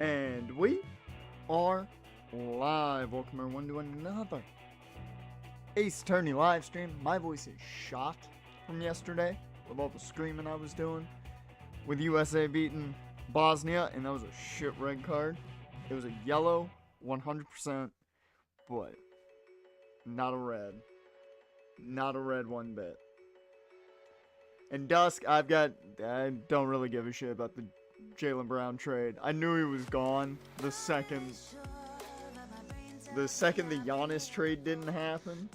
And we are live. Welcome everyone to another Ace Attorney live stream. My voice is shot from yesterday with all the screaming I was doing with USA beating Bosnia, and that was a shit red card. It was a yellow 100%, but not a red. Not a red one bit. And Dusk, I don't really give a shit about the Jaylen Brown trade. I knew he was gone the second the Giannis trade didn't happen.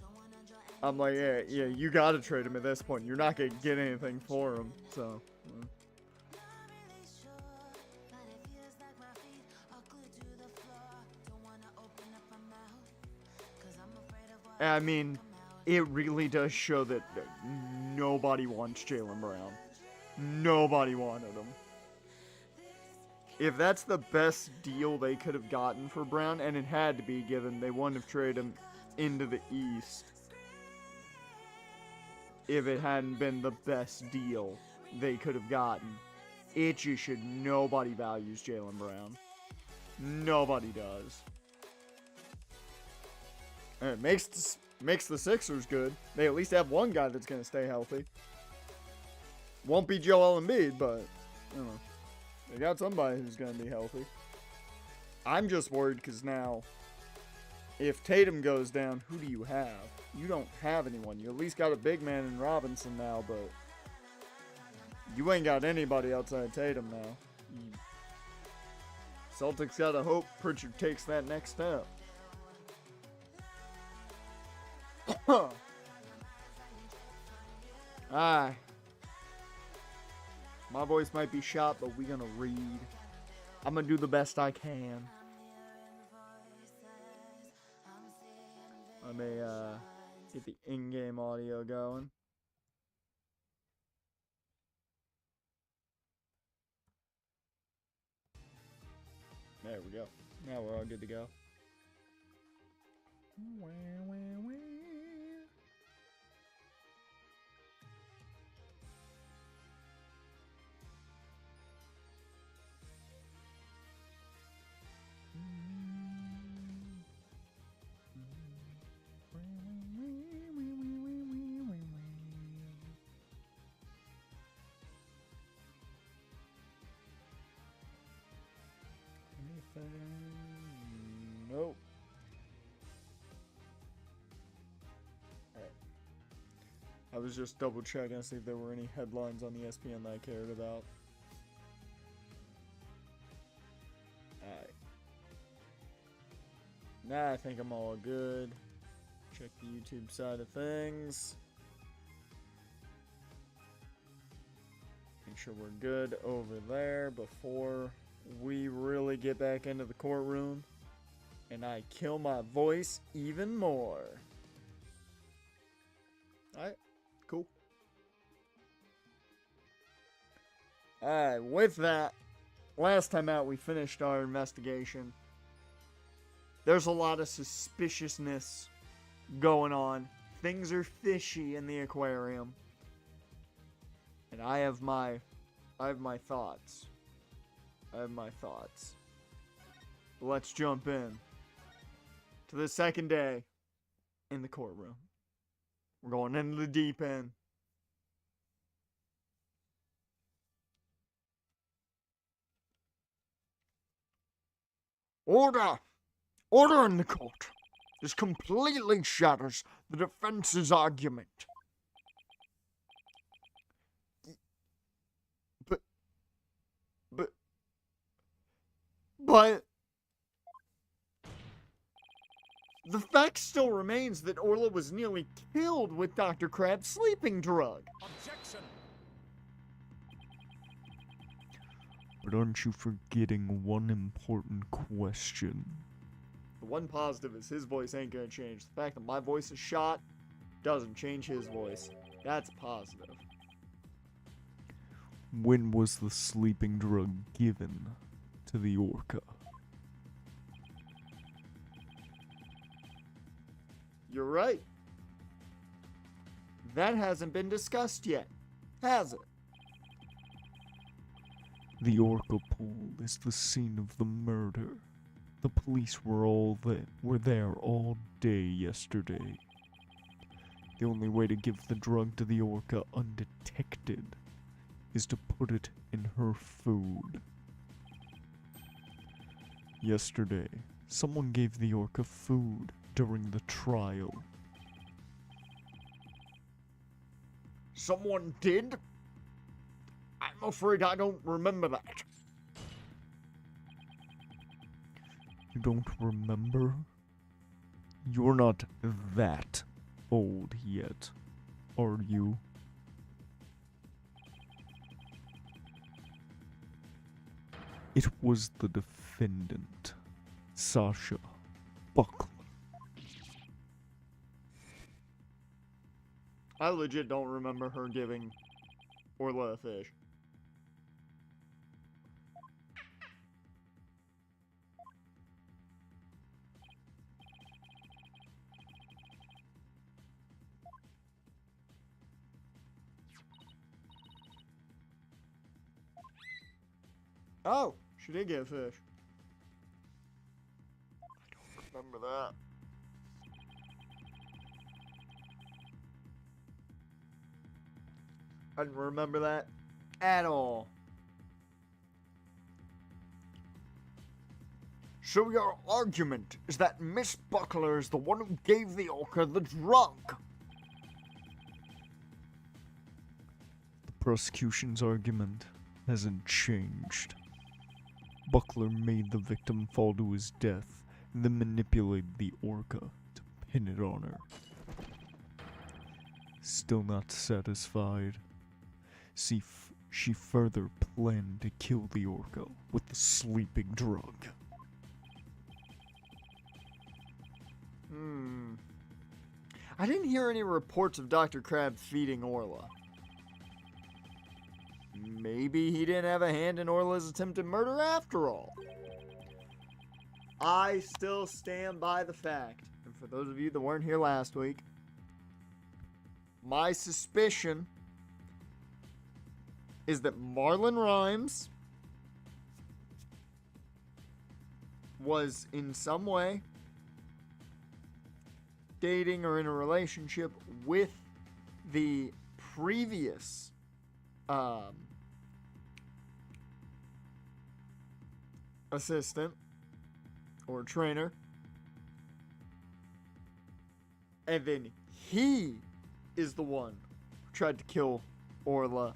I'm like, yeah, you gotta trade him at this point. You're not gonna get anything for him, so. I mean, it really does show that nobody wants Jaylen Brown. Nobody wanted him. If that's the best deal they could have gotten for Brown, and it had to be given they wouldn't have traded him into the East if it hadn't been the best deal they could have gotten. It just should. Nobody values Jaylen Brown. Nobody does. And it makes the Sixers good. They at least have one guy that's going to stay healthy. Won't be Joel Embiid, but I don't know. They got somebody who's going to be healthy. I'm just worried because now, if Tatum goes down, who do you have? You don't have anyone. You at least got a big man in Robinson now, but you ain't got anybody outside Tatum now. Celtics got to hope Pritchard takes that next step. Aye. My voice might be shot, but we're gonna read. I'm gonna do the best I can. Let me get the in-game audio going. There we go. Now we're all good to go. Nope. Alright. I was just double checking to see if there were any headlines on ESPN that I cared about. Alright. Now I think I'm all good. Check the YouTube side of things. Make sure we're good over there before we really get back into the courtroom and I kill my voice even more. Alright, cool. Alright, with that, last time out we finished our investigation. There's a lot of suspiciousness going on. Things are fishy in the aquarium. And I have my thoughts. Let's jump in to the second day in the courtroom. We're going into the deep end. Order! Order in the court. This completely shatters the defense's argument. But the fact still remains that Orla was nearly killed with Dr. Crab's sleeping drug. Objection. But aren't you forgetting one important question? The one positive is his voice ain't gonna change. The fact that my voice is shot doesn't change his voice. That's a positive. When was the sleeping drug given to the orca? You're right. That hasn't been discussed yet, has it? The Orca pool is the scene of the murder. The police were there all day yesterday. The only way to give the drug to the Orca undetected is to put it in her food. Yesterday, someone gave the Orca food during the trial. Someone did? I'm afraid I don't remember that. You don't remember? You're not that old yet, are you? It was the defendant, Sasha Buckler. I legit don't remember her giving Orla a fish. Oh, she did get a fish. I don't remember that. I didn't remember that at all. So your argument is that Miss Buckler is the one who gave the Orca the drug? The prosecution's argument hasn't changed. Buckler made the victim fall to his death and then manipulated the Orca to pin it on her. Still not satisfied, she further planned to kill the Orca with the sleeping drug. I didn't hear any reports of Dr. Crab feeding Orla. Maybe he didn't have a hand in Orla's attempted murder after all. I still stand by the fact, and for those of you that weren't here last week, my suspicion is that Marlon Rhymes was in some way dating or in a relationship with the previous assistant or trainer, and then he is the one who tried to kill Orla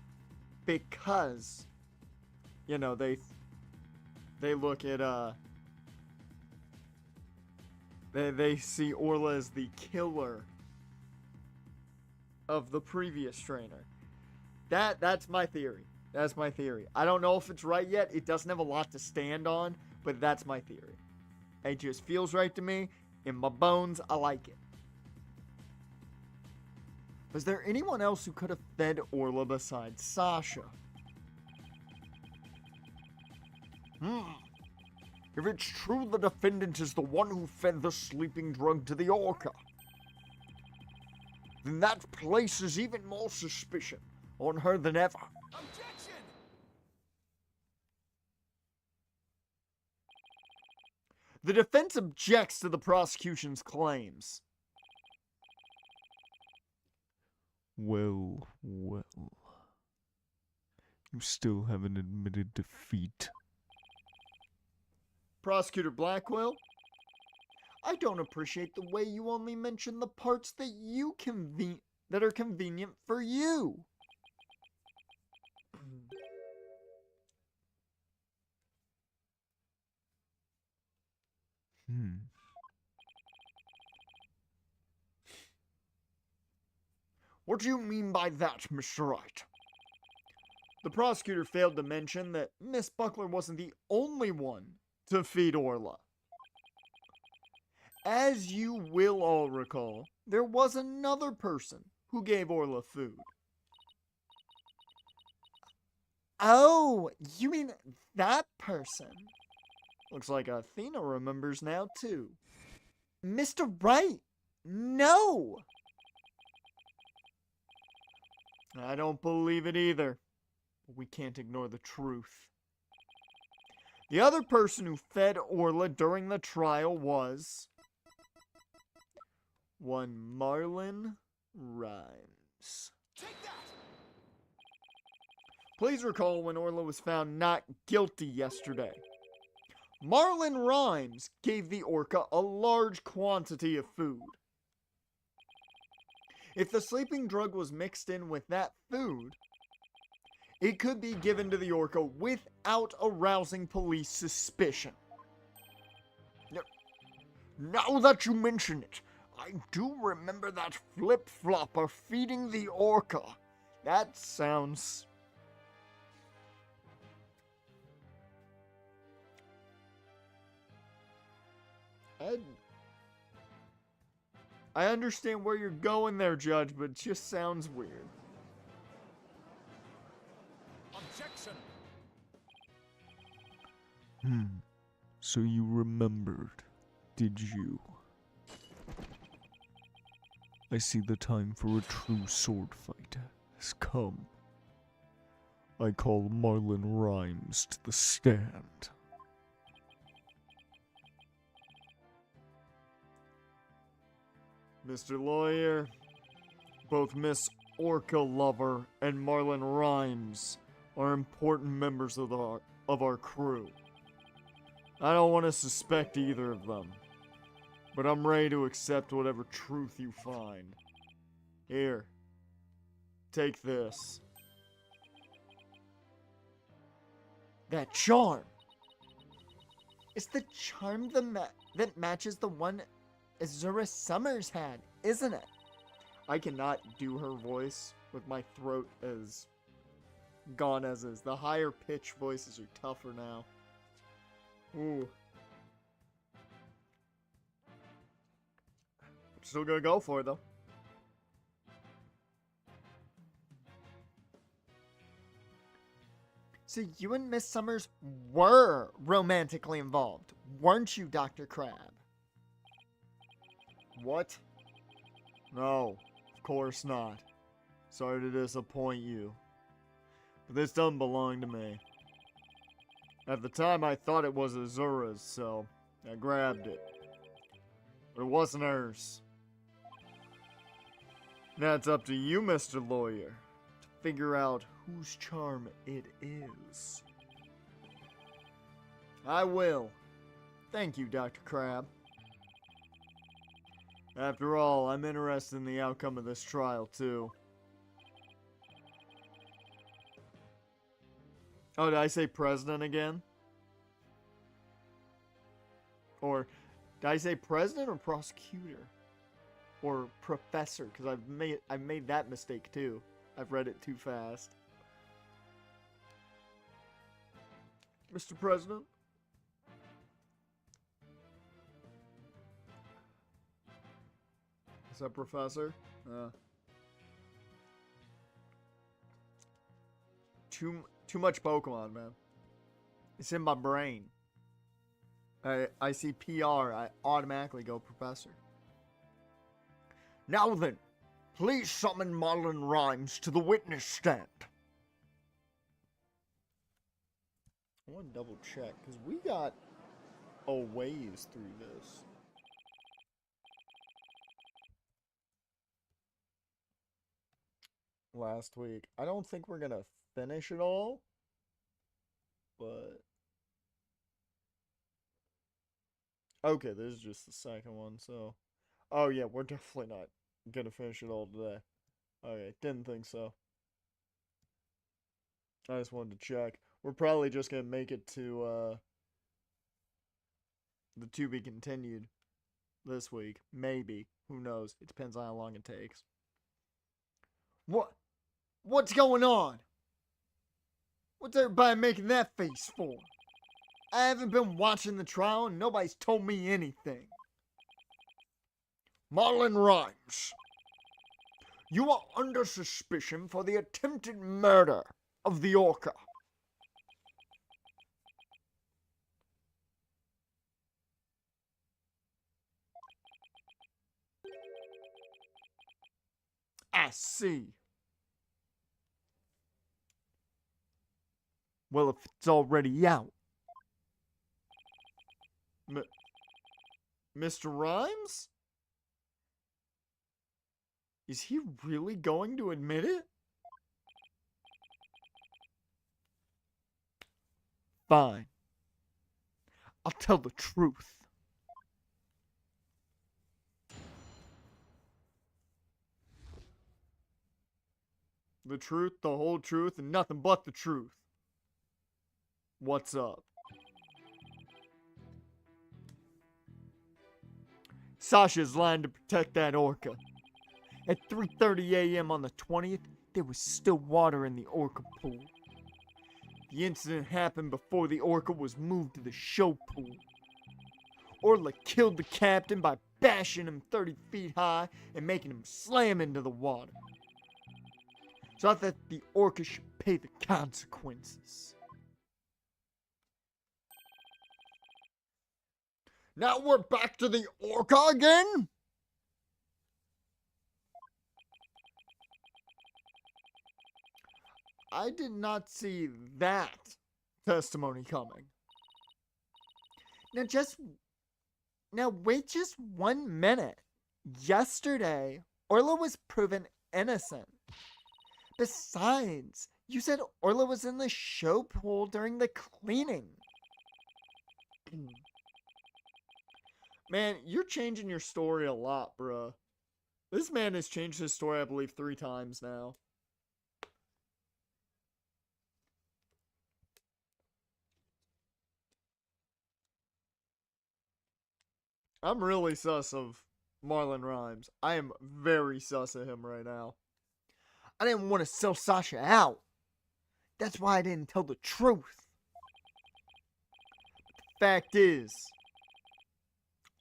because, you know, they look at they see Orla as the killer of the previous trainer. That's my theory. That's my theory. I don't know if it's right yet. It doesn't have a lot to stand on, but that's my theory. It just feels right to me. In my bones, I like it. Was there anyone else who could have fed Orla besides Sasha? If it's true the defendant is the one who fed the sleeping drug to the Orca, then that places even more suspicion on her than ever. Objection! The defense objects to the prosecution's claims. Well. You still haven't admitted defeat. Prosecutor Blackwell, I don't appreciate the way you only mention the parts that that are convenient for you. What do you mean by that, Mr. Wright? The prosecutor failed to mention that Miss Buckler wasn't the only one to feed Orla. As you will all recall, there was another person who gave Orla food. Oh, you mean that person? Looks like Athena remembers now, too. Mr. Wright, no! I don't believe it either. But we can't ignore the truth. The other person who fed Orla during the trial was one Marlon Rhymes. Please recall when Orla was found not guilty yesterday. Marlon Rhymes gave the orca a large quantity of food. If the sleeping drug was mixed in with that food, it could be given to the orca without arousing police suspicion. Now that you mention it, I do remember that flip-flopper feeding the orca. That sounds... I understand where you're going there, Judge, but it just sounds weird. Objection! So you remembered, did you? I see the time for a true sword fight has come. I call Marlon Rhymes to the stand. Mr. Lawyer, both Miss Orca Lover and Marlon Rhymes are important members of our crew. I don't want to suspect either of them, but I'm ready to accept whatever truth you find. Here, take this. That charm! It's the charm that matches the one Azura Summers had, isn't it? I cannot do her voice with my throat as gone as is. The higher pitch voices are tougher now. Ooh. I'm still gonna go for it though. So you and Miss Summers were romantically involved, weren't you, Dr. Crab? What? No, of course not. Sorry to disappoint you. But this doesn't belong to me. At the time, I thought it was Azura's, so I grabbed it. But it wasn't hers. Now it's up to you, Mr. Lawyer, to figure out whose charm it is. I will. Thank you, Dr. Crab. After all, I'm interested in the outcome of this trial, too. Oh, did I say president again? Or, did I say president or prosecutor? Or professor, because I've made that mistake, too. I've read it too fast. Mr. President? Is that professor? Too much Pokemon, man. It's in my brain. I see PR, I automatically go professor. Now then, please summon Marlon Rhymes to the witness stand. I want to double check, because we got a ways through this. Last week. I don't think we're gonna finish it all, but okay, this is just the second one, so oh yeah, we're definitely not gonna finish it all today. Okay, didn't think so. I just wanted to check. We're probably just gonna make it to the to be continued this week. Maybe. Who knows? It depends on how long it takes. What's going on? What's everybody making that face for? I haven't been watching the trial and nobody's told me anything. Marlon Rhymes, you are under suspicion for the attempted murder of the orca. I see. Well, if it's already out, M- Mr. Rhymes? Is he really going to admit it? Fine. I'll tell the truth. The truth, the whole truth, and nothing but the truth. What's up? Sasha's lying to protect that orca. At 3:30 a.m. on the 20th, there was still water in the orca pool. The incident happened before the orca was moved to the show pool. Orla killed the captain by bashing him 30 feet high and making him slam into the water. So I thought the orca should pay the consequences. Now we're back to the orca again? I did not see that testimony coming. Now wait just 1 minute. Yesterday, Orla was proven innocent. Besides, you said Orla was in the show pool during the cleaning. Man, you're changing your story a lot, bruh. This man has changed his story, I believe, 3 times now. I'm really sus of Marlon Rhymes. I am very sus of him right now. I didn't want to sell Sasha out. That's why I didn't tell the truth. The fact is,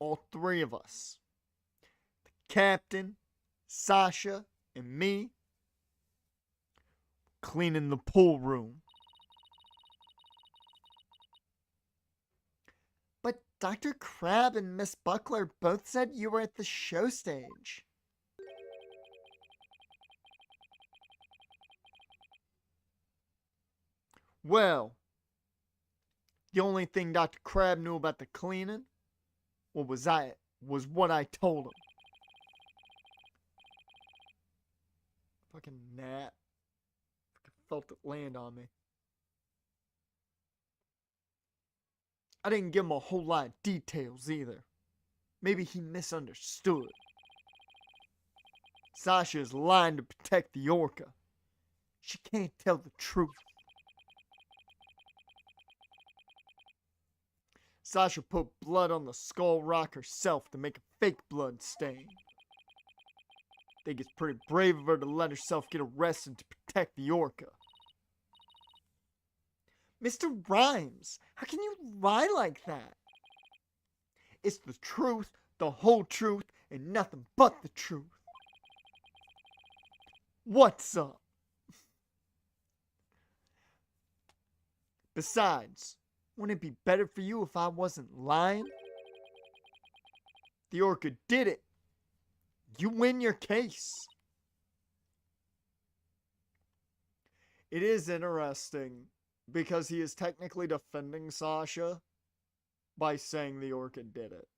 all 3 of us, the captain, Sasha, and me, cleaning the pool room. But Dr. Crab and Miss Buckler both said you were at the show stage. Well, the only thing Dr. Crab knew about the cleaning was what I told him. Fucking gnat. Fucking felt it land on me. I didn't give him a whole lot of details either. Maybe he misunderstood. Sasha is lying to protect the orca. She can't tell the truth. Sasha put blood on the skull rock herself to make a fake blood stain. Think it's pretty brave of her to let herself get arrested to protect the orca. Mr. Rhymes, how can you lie like that? It's the truth, the whole truth, and nothing but the truth. What's up? Besides, wouldn't it be better for you if I wasn't lying? The orca did it. You win your case. It is interesting because he is technically defending Sasha by saying the orca did it.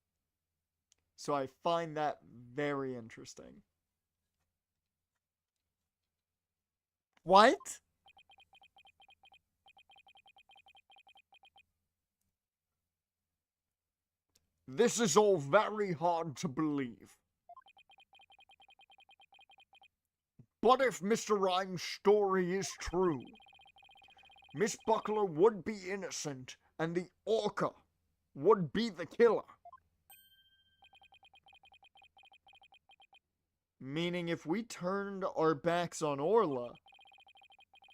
So I find that very interesting. What? This is all very hard to believe. But if Mr. Rhymes' story is true, Miss Buckler would be innocent and the orca would be the killer. Meaning if we turned our backs on Orla,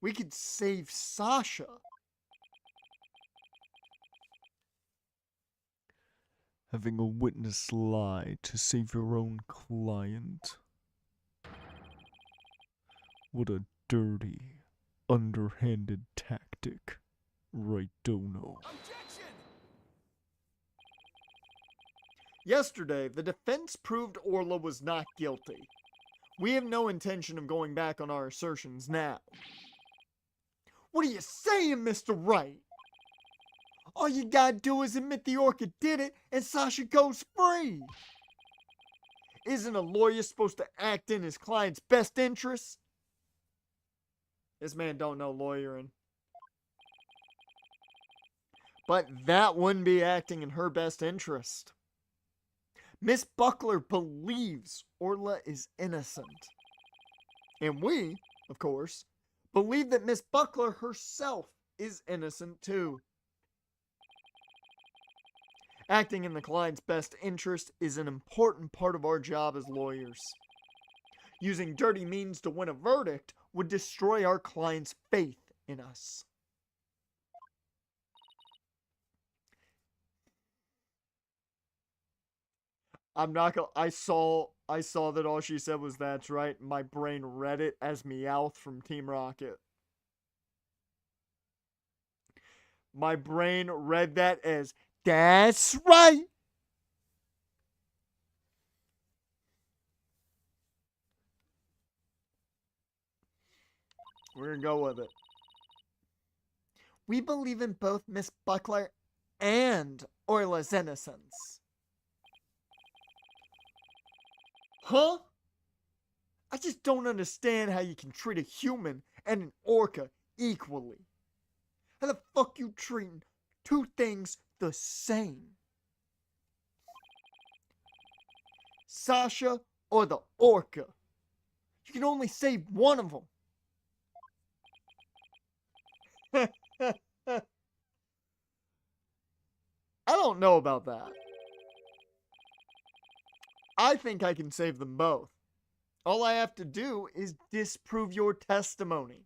we could save Sasha. Having a witness lie to save your own client. What a dirty, underhanded tactic. Right, Dono? Yesterday, the defense proved Orla was not guilty. We have no intention of going back on our assertions now. What are you saying, Mr. Wright? All you gotta do is admit the orca did it and Sasha goes free. Isn't a lawyer supposed to act in his client's best interests? This man don't know lawyering. But that wouldn't be acting in her best interest. Miss Buckler believes Orla is innocent. And we, of course, believe that Miss Buckler herself is innocent too. Acting in the client's best interest is an important part of our job as lawyers. Using dirty means to win a verdict would destroy our client's faith in us. I'm not gonna. I saw that all she said was "that's right." My brain read it as Meowth from Team Rocket. My brain read that as "that's right." We're gonna go with it. We believe in both Miss Buckler and Orla's innocence. Huh? I just don't understand how you can treat a human and an orca equally. How the fuck you treating two things the same? Sasha or the orca? You can only save one of them. I don't know about that. I think I can save them both. All I have to do is disprove your testimony.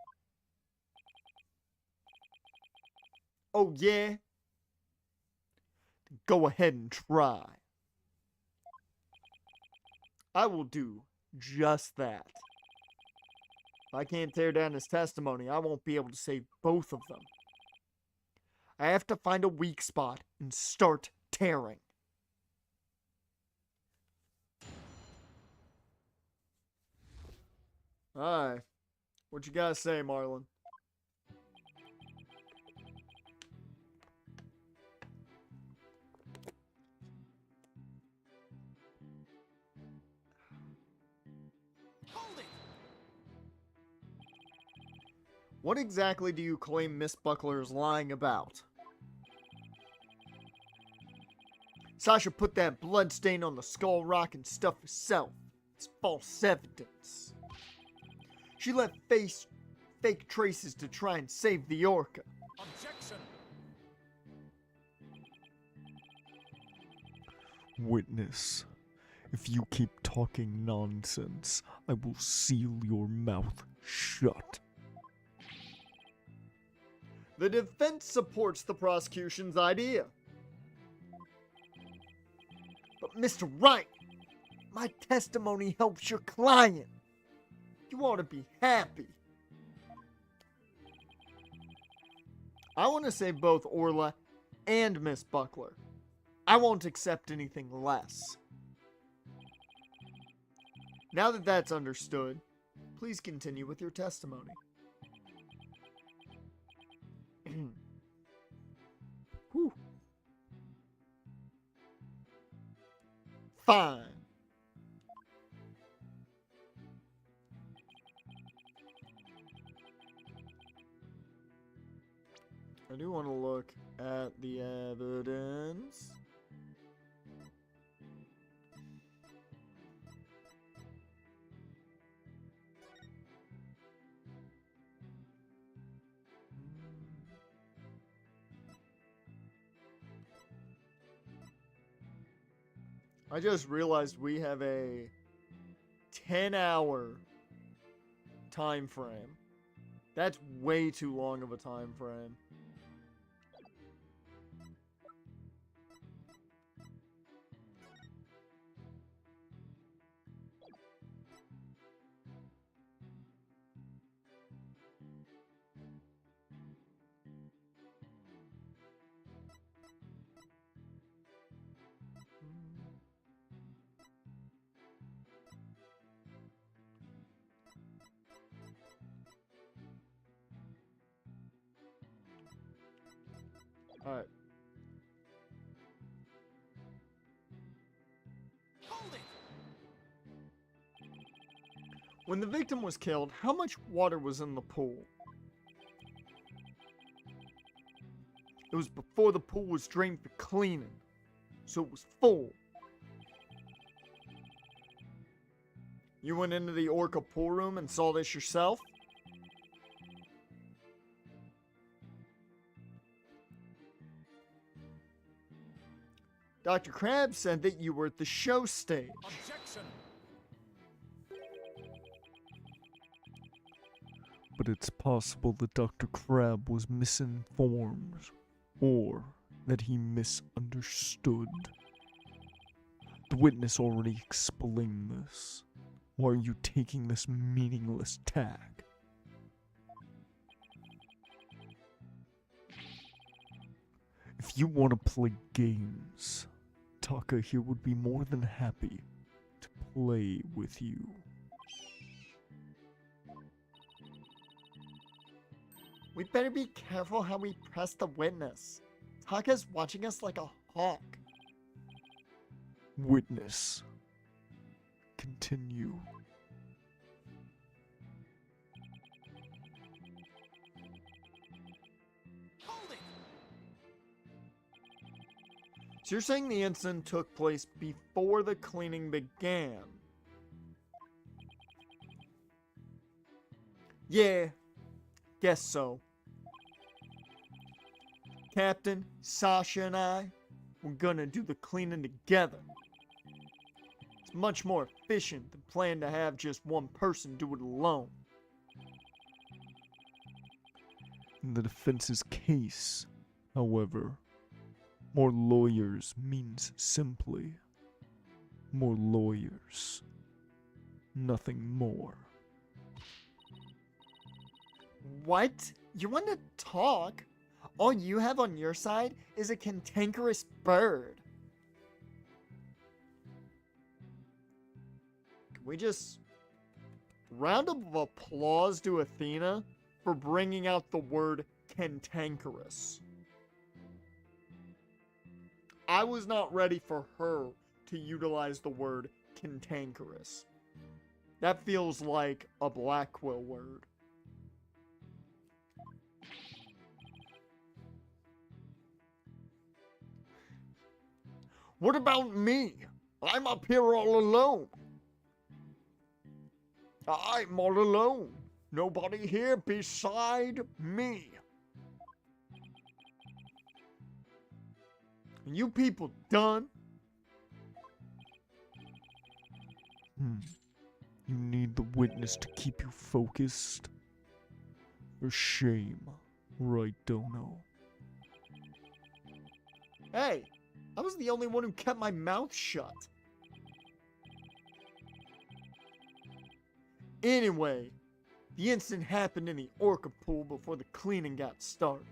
Oh yeah? Go ahead and try. I will do just that. If I can't tear down his testimony, I won't be able to save both of them. I have to find a weak spot and start tearing. Alright. What you gotta say, Marlon? Hold it! What exactly do you claim Miss Buckler is lying about? Sasha put that blood stain on the skull rock and stuff herself. It's false evidence. She left fake traces to try and save the orca. Objection! Witness, if you keep talking nonsense, I will seal your mouth shut. The defense supports the prosecution's idea. But Mr. Wright, my testimony helps your client. You ought to be happy. I want to save both Orla and Miss Buckler. I won't accept anything less. Now that that's understood, please continue with your testimony. Whew. Fine. I do want to look at the evidence. I just realized we have a 10-hour time frame. That's way too long of a time frame. Alright. When the victim was killed, how much water was in the pool? It was before the pool was drained for cleaning, so it was full. You went into the Orca pool room and saw this yourself? Dr. Krabs said that you were at the show stage. Objection. But it's possible that Dr. Crab was misinformed, or that he misunderstood. The witness already explained this. Why are you taking this meaningless tag? If you want to play games, Taka here would be more than happy to play with you. We better be careful how we press the witness. Taka's watching us like a hawk. Witness. Continue. Hold it. So you're saying the incident took place before the cleaning began? Yeah, guess so. Captain, Sasha and I, we're gonna do the cleaning together. It's much more efficient than planning to have just one person do it alone. In the defense's case, however, more lawyers means simply more lawyers. Nothing more. What? You want to talk? All you have on your side is a cantankerous bird. Can we just round of applause to Athena for bringing out the word cantankerous? I was not ready for her to utilize the word cantankerous. That feels like a Blackwell word. What about me? I'm up here all alone. I'm all alone. Nobody here beside me. You people done? You need the witness to keep you focused? For shame, right, Dono? Hey, I was the only one who kept my mouth shut. Anyway, the incident happened in the Orca pool before the cleaning got started.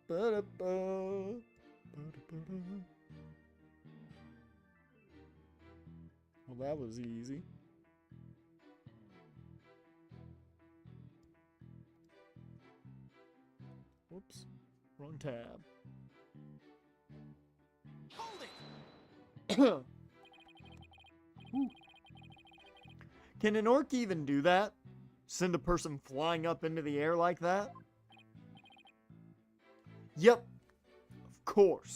Well, that was easy. Whoops, wrong tab. Hold it. Can an orc even do that? Send a person flying up into the air like that? Yep, of course.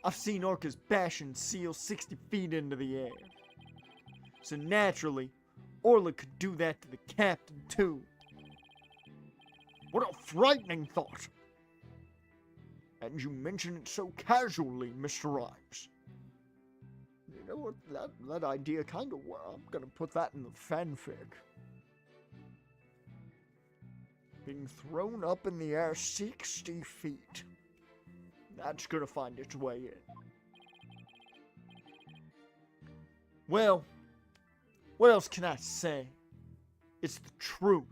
I've seen orcas bash and seal 60 feet into the air. So naturally, Orla could do that to the captain too. What a frightening thought! And you mention it so casually, Mr. Rhymes. You know what, that idea kinda works. I'm gonna put that in the fanfic. Being thrown up in the air 60 feet. That's gonna find its way in. Well, what else can I say? It's the truth.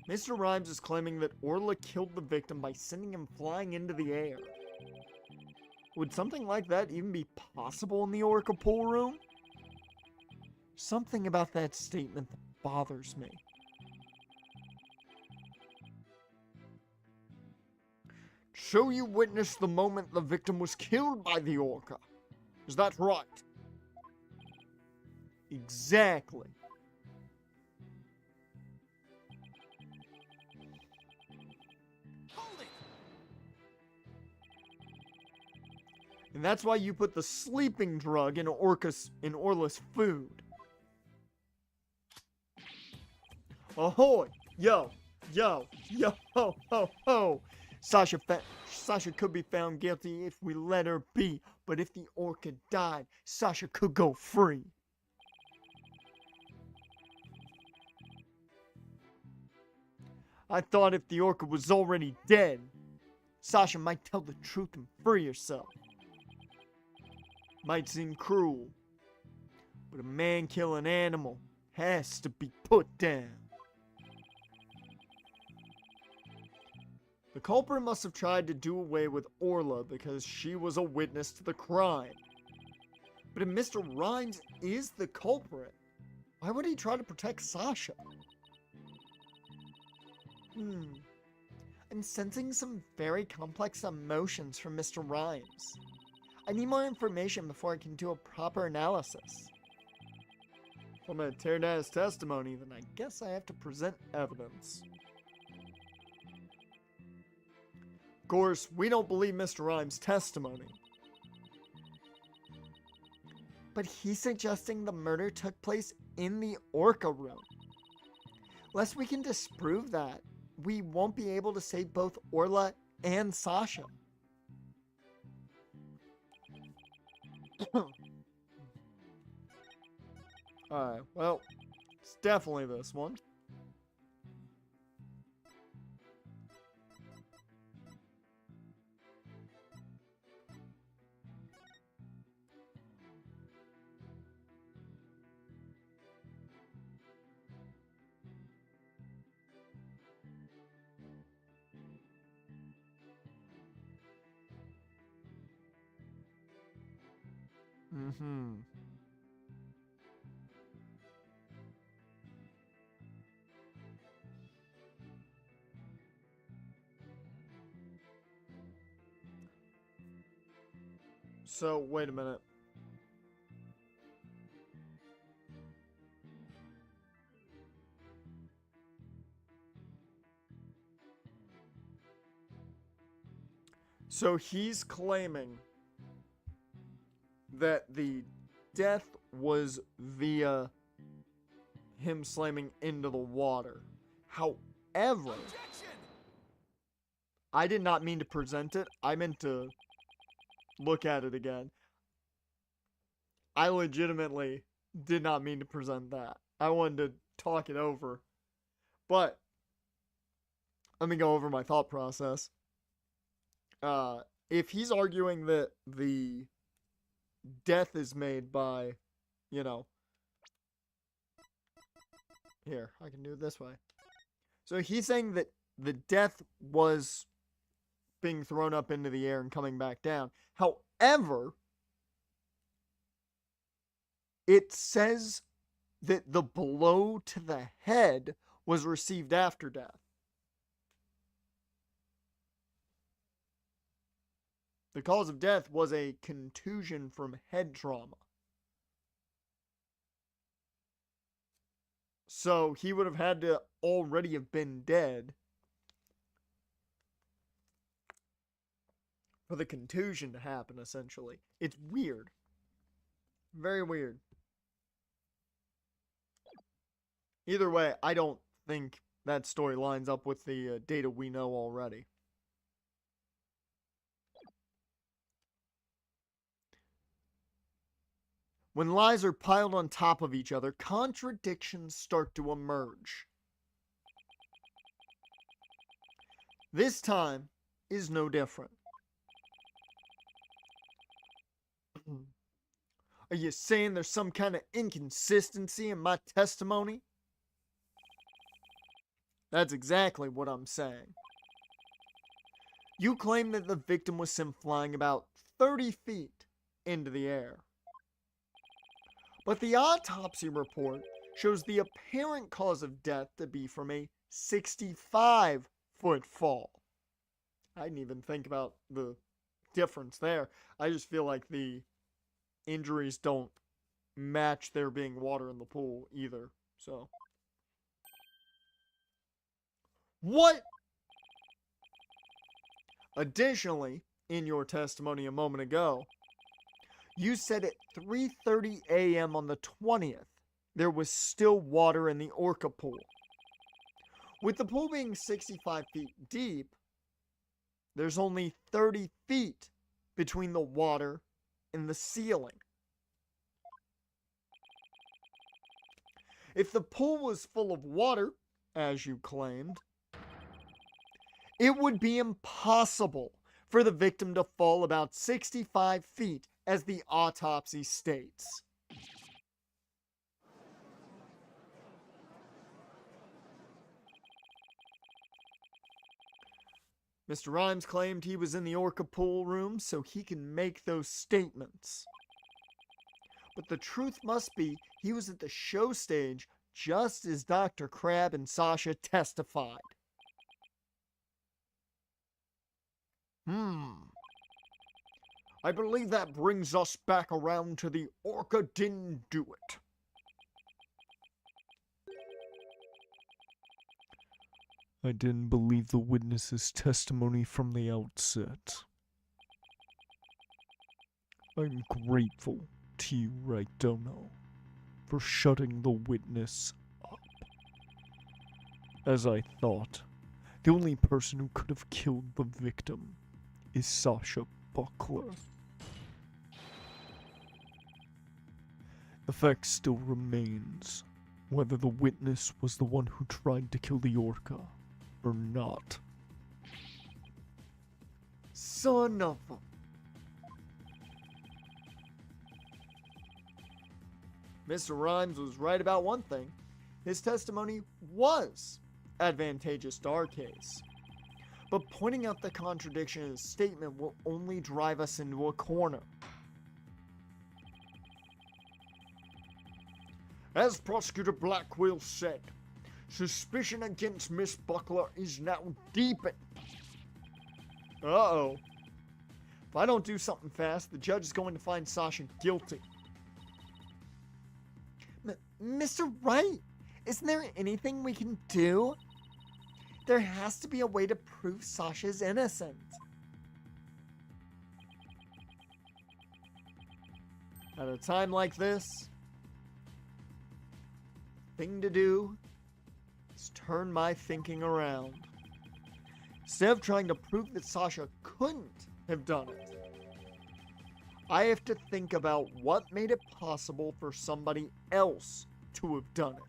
Mr. Rhymes is claiming that Orla killed the victim by sending him flying into the air. Would something like that even be possible in the Orca pool room? Something about that statement that bothers me. So you witnessed the moment the victim was killed by the orca. Is that right? Exactly. Hold it! And that's why you put the sleeping drug in Orla's food. Ahoy! Yo! Yo! Yo! Ho! Ho! Ho! Sasha could be found guilty if we let her be, but if the orca died, Sasha could go free. I thought if the orca was already dead, Sasha might tell the truth and free herself. Might seem cruel, but a man kill an animal has to be put down. The culprit must have tried to do away with Orla because she was a witness to the crime. But if Mr. Rhymes is the culprit, why would he try to protect Sasha? I'm sensing some very complex emotions from Mr. Rhymes. I need more information before I can do a proper analysis. If I'm gonna tear down his testimony, then I guess I have to present evidence. Of course, we don't believe Mr. Rhymes' testimony. But he's suggesting the murder took place in the orca room. Unless we can disprove that, we won't be able to save both Orla and Sasha. Alright, well, it's definitely this one. So, wait a minute. So he's claiming that the death was via him slamming into the water. However, Objection! I did not mean to present it. I meant to look at it again. I legitimately did not mean to present that. I wanted to talk it over. But let me go over my thought process. If he's arguing that the death is made by, here, I can do it this way. So he's saying that the death was being thrown up into the air and coming back down. However, it says that the blow to the head was received after death. The cause of death was a contusion from head trauma. So he would have had to already have been dead for the contusion to happen, essentially. It's weird. Very weird. Either way, I don't think that story lines up with the data we know already. When lies are piled on top of each other, contradictions start to emerge. This time is no different. Are you saying there's some kind of inconsistency in my testimony? That's exactly what I'm saying. You claim that the victim was sent flying about 30 feet into the air. But the autopsy report shows the apparent cause of death to be from a 65-foot fall. I didn't even think about the difference there. I just feel like the injuries don't match there being water in the pool either. So. What? Additionally, in your testimony a moment ago, you said at 3:30 a.m. on the 20th, there was still water in the Orca pool. With the pool being 65 feet deep, there's only 30 feet between the water and the ceiling. If the pool was full of water, as you claimed, it would be impossible for the victim to fall about 65 feet, as the autopsy states. Mr. Rhymes claimed he was in the Orca pool room so he can make those statements. But the truth must be he was at the show stage just as Dr. Crab and Sasha testified. I believe that brings us back around to the Orca didn't do it. I didn't believe the witness's testimony from the outset. I'm grateful to you, Wright, for shutting the witness up. As I thought, the only person who could have killed the victim is Sasha Buckler. The fact still remains whether the witness was the one who tried to kill the Orca or not. Son of a... Mr. Rhymes was right about one thing. His testimony was advantageous to our case. But pointing out the contradiction in his statement will only drive us into a corner. As Prosecutor Blackwell said, suspicion against Miss Buckler is now deepened. Uh-oh. If I don't do something fast, the judge is going to find Sasha guilty. Mr. Wright, isn't there anything we can do? There has to be a way to prove Sasha's innocent. At a time like this, thing to do is turn my thinking around. Instead of trying to prove that Sasha couldn't have done it, I have to think about what made it possible for somebody else to have done it.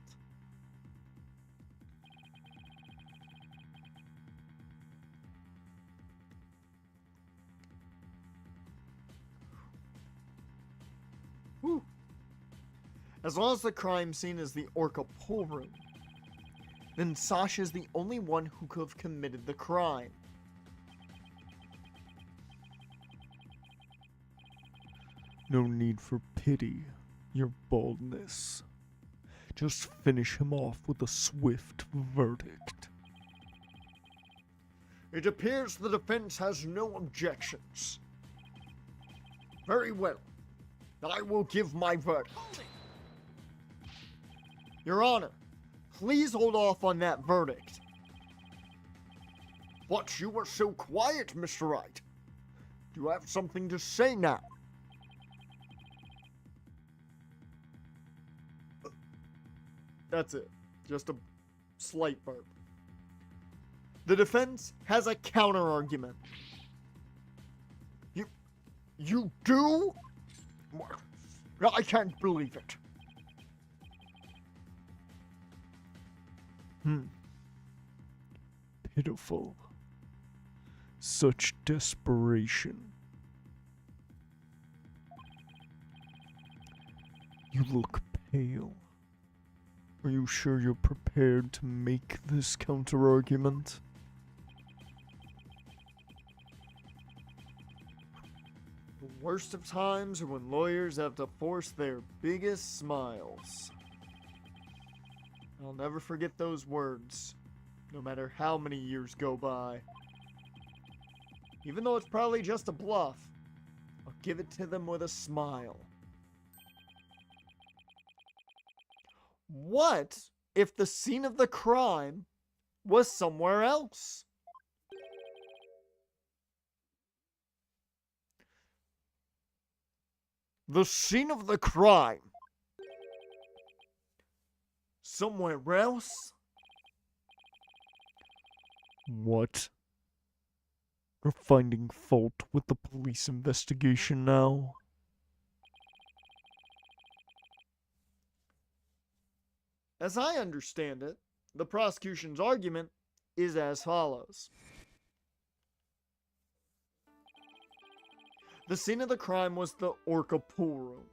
Whew. As long as the crime scene is the Orca pool room, then Sasha's the only one who could have committed the crime. No need for pity, your baldness. Just finish him off with a swift verdict. It appears the defense has no objections. Very well. I will give my verdict. Your Honor, please hold off on that verdict. But you were so quiet, Mr. Wright. Do you have something to say now? That's it. Just a slight burp. The defense has a counter-argument. You do? I can't believe it. Pitiful. Such desperation. You look pale. Are you sure you're prepared to make this counter-argument? The worst of times are when lawyers have to force their biggest smiles. I'll never forget those words, no matter how many years go by. Even though it's probably just a bluff, I'll give it to them with a smile. What if the scene of the crime was somewhere else? The scene of the crime. Somewhere else? What? You're finding fault with the police investigation now? As I understand it, the prosecution's argument is as follows. The scene of the crime was the Orca pool room.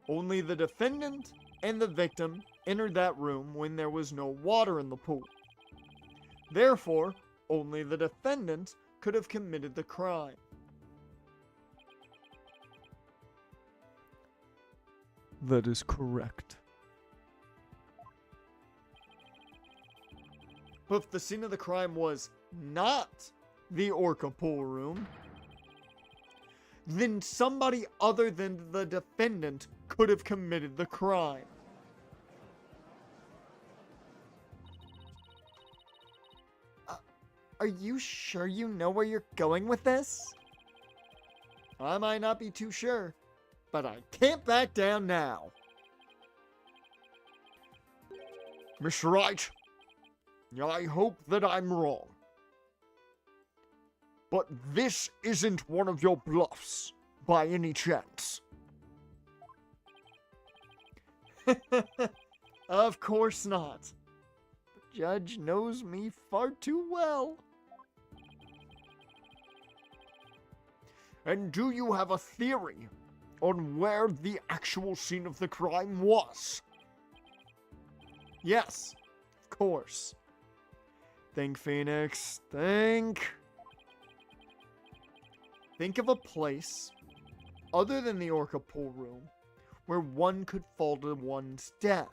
Only the defendant and the victim entered that room when there was no water in the pool. Therefore, only the defendant could have committed the crime. That is correct. But if the scene of the crime was not the Orca pool room, then somebody other than the defendant could have committed the crime. Are you sure you know where you're going with this? I might not be too sure, but I can't back down now. Miss Wright, I hope that I'm wrong. But this isn't one of your bluffs, by any chance. Of course not. The judge knows me far too well. And do you have a theory on where the actual scene of the crime was? Yes, of course. Think, Phoenix, think. Think of a place, other than the Orca pool room, where one could fall to one's death.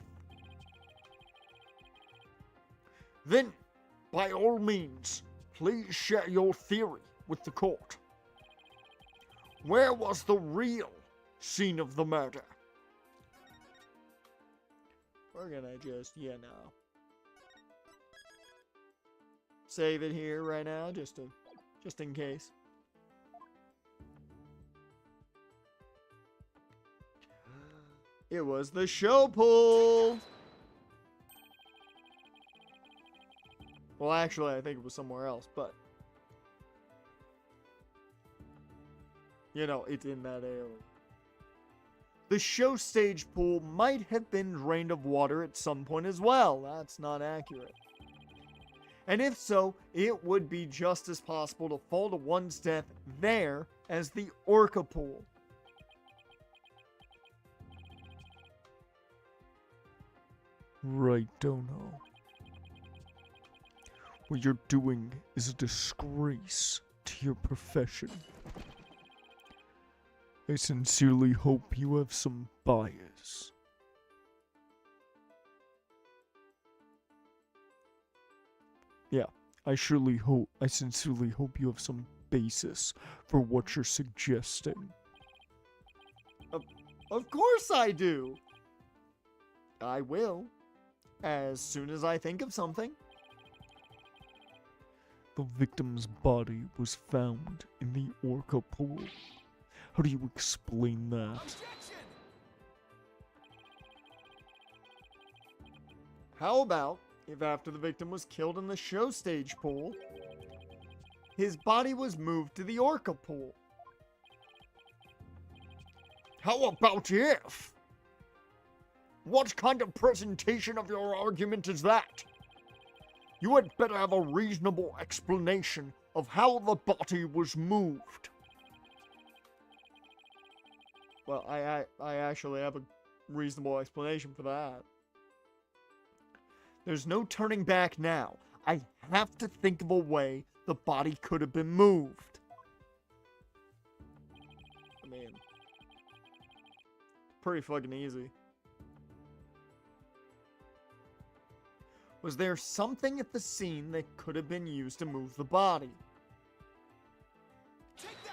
Then, by all means, please share your theory with the court. Where was the real scene of the murder? We're gonna just, save it here right now, just in case. It was the show pool. Well, actually, I think it was somewhere else, but it's in that area. The show stage pool might have been drained of water at some point as well. That's not accurate. And if so, it would be just as possible to fall to one's death there as the Orca pool. Right, Dono. What you're doing is a disgrace to your profession. I sincerely hope you have some bias. Yeah, I sincerely hope you have some basis for what you're suggesting. Of course I do. I will, as soon as I think of something. The victim's body was found in the Orca pool. How do you explain that? Objection! How about if after the victim was killed in the show stage pool, his body was moved to the Orca pool? How about if? What kind of presentation of your argument is that? You had better have a reasonable explanation of how the body was moved. Well, I actually have a reasonable explanation for that. There's no turning back now. I have to think of a way the body could have been moved. I mean, pretty fucking easy. Was there something at the scene that could have been used to move the body? Take that!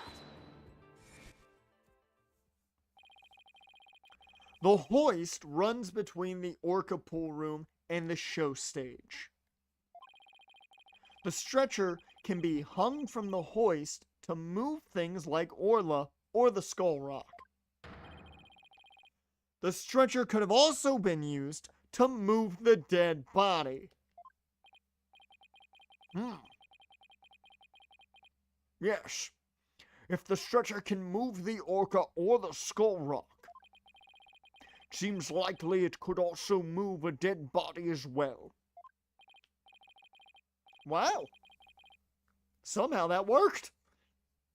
The hoist runs between the Orca pool room and the show stage. The stretcher can be hung from the hoist to move things like Orla or the Skull Rock. The stretcher could have also been used to move the dead body. Yes, if the stretcher can move the Orca or the Skull Rock, it seems likely it could also move a dead body as well. Wow. Somehow that worked.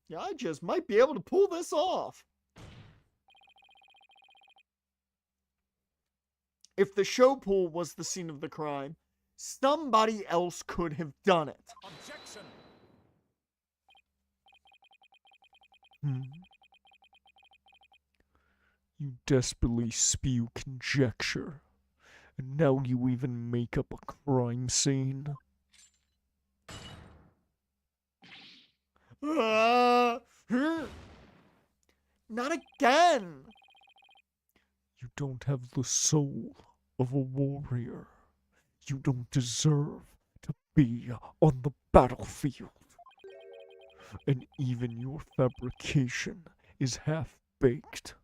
Yeah, I just might be able to pull this off. If the show pool was the scene of the crime, somebody else could have done it. Objection! You desperately spew conjecture, and now you even make up a crime scene? Not again! You don't have the soul of a warrior. You don't deserve to be on the battlefield. And even your fabrication is half-baked.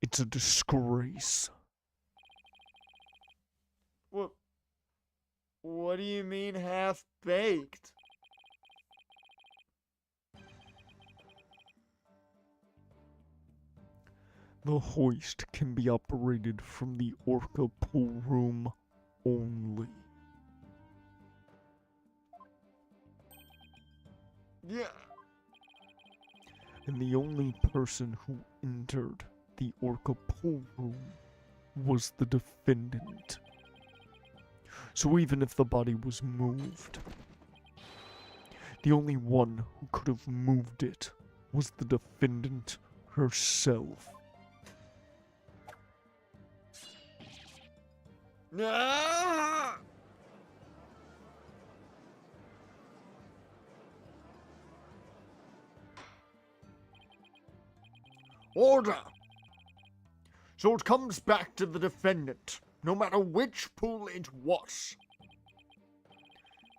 It's a disgrace. What do you mean half-baked? The hoist can be operated from the Orca pool room only. Yeah. And the only person who entered the Orca pool room was the defendant. So even if the body was moved, the only one who could have moved it was the defendant herself. Ah! Order! So it comes back to the defendant, no matter which pool it was.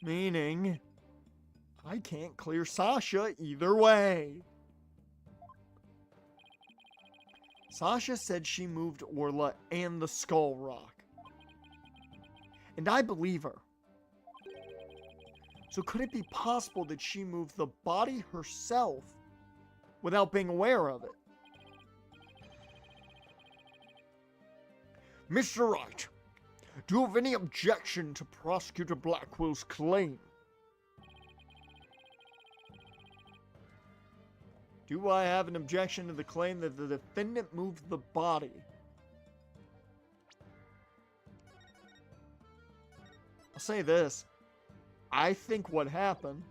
Meaning, I can't clear Sasha either way. Sasha said she moved Orla and the Skull Rock. And I believe her. So could it be possible that she moved the body herself without being aware of it? Mr. Wright, do you have any objection to Prosecutor Blackwell's claim? Do I have an objection to the claim that the defendant moved the body? I'll say this. I think what happened...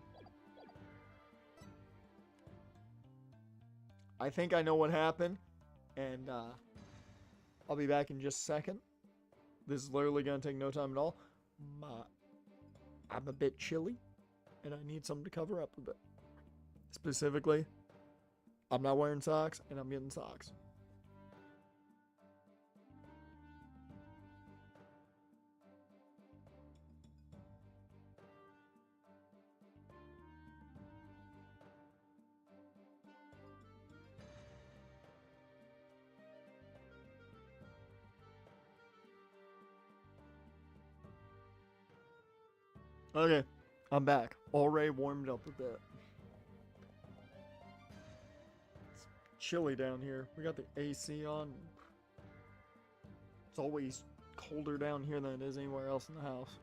I think I know what happened. And, I'll be back in just a second. This is literally going to take no time at all. I'm a bit chilly. And I need something to cover up a bit. Specifically, I'm not wearing socks, and I'm getting socks. Okay, I'm back. Already warmed up a bit. It's chilly down here. We got the AC on. It's always colder down here than it is anywhere else in the house.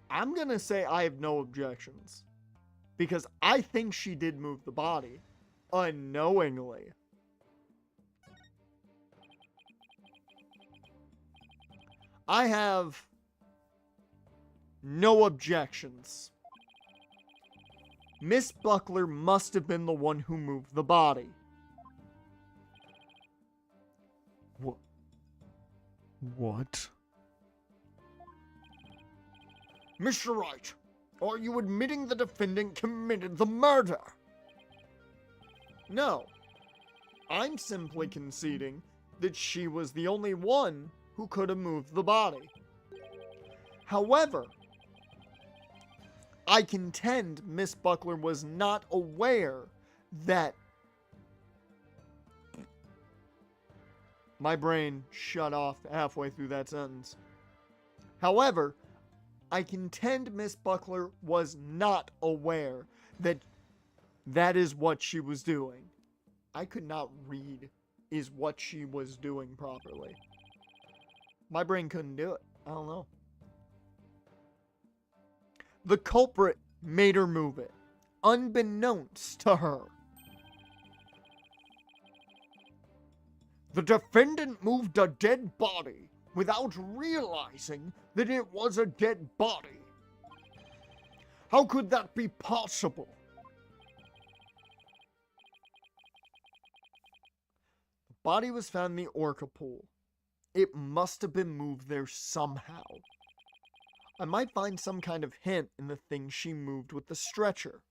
I'm gonna say I have no objections. Because I think she did move the body. Unknowingly. I have no objections. Miss Buckler must have been the one who moved the body. What? Mr. Wright, are you admitting the defendant committed the murder? No. I'm simply conceding that she was the only one who could have moved the body. However, I contend Miss Buckler was not aware that... My brain shut off halfway through that sentence. However, I contend Miss Buckler was not aware that that is what she was doing. I could not read is what she was doing properly. My brain couldn't do it. I don't know. The culprit made her move it, unbeknownst to her. The defendant moved a dead body without realizing that it was a dead body. How could that be possible? The body was found in the orca pool. It must have been moved there somehow. I might find some kind of hint in the thing she moved with the stretcher.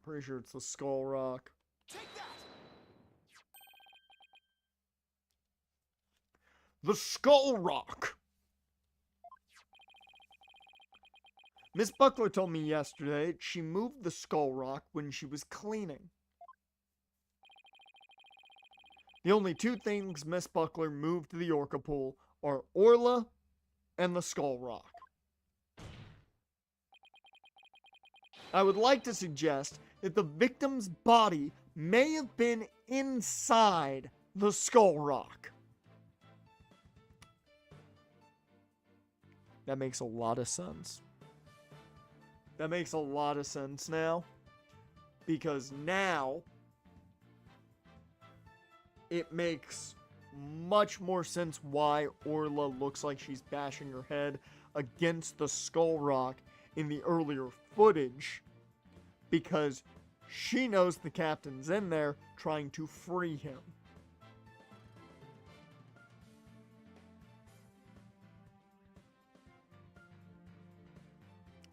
Pretty sure it's the skull rock. Take that! The skull rock! Miss Buckler told me yesterday she moved the skull rock when she was cleaning. The only two things Miss Buckler moved to the orca pool are Orla and the skull rock. I would like to suggest that the victim's body may have been inside the skull rock. That makes a lot of sense. That makes a lot of sense now. Because now it makes much more sense why Orla looks like she's bashing her head against the skull rock in the earlier footage. Because she knows the captain's in there trying to free him.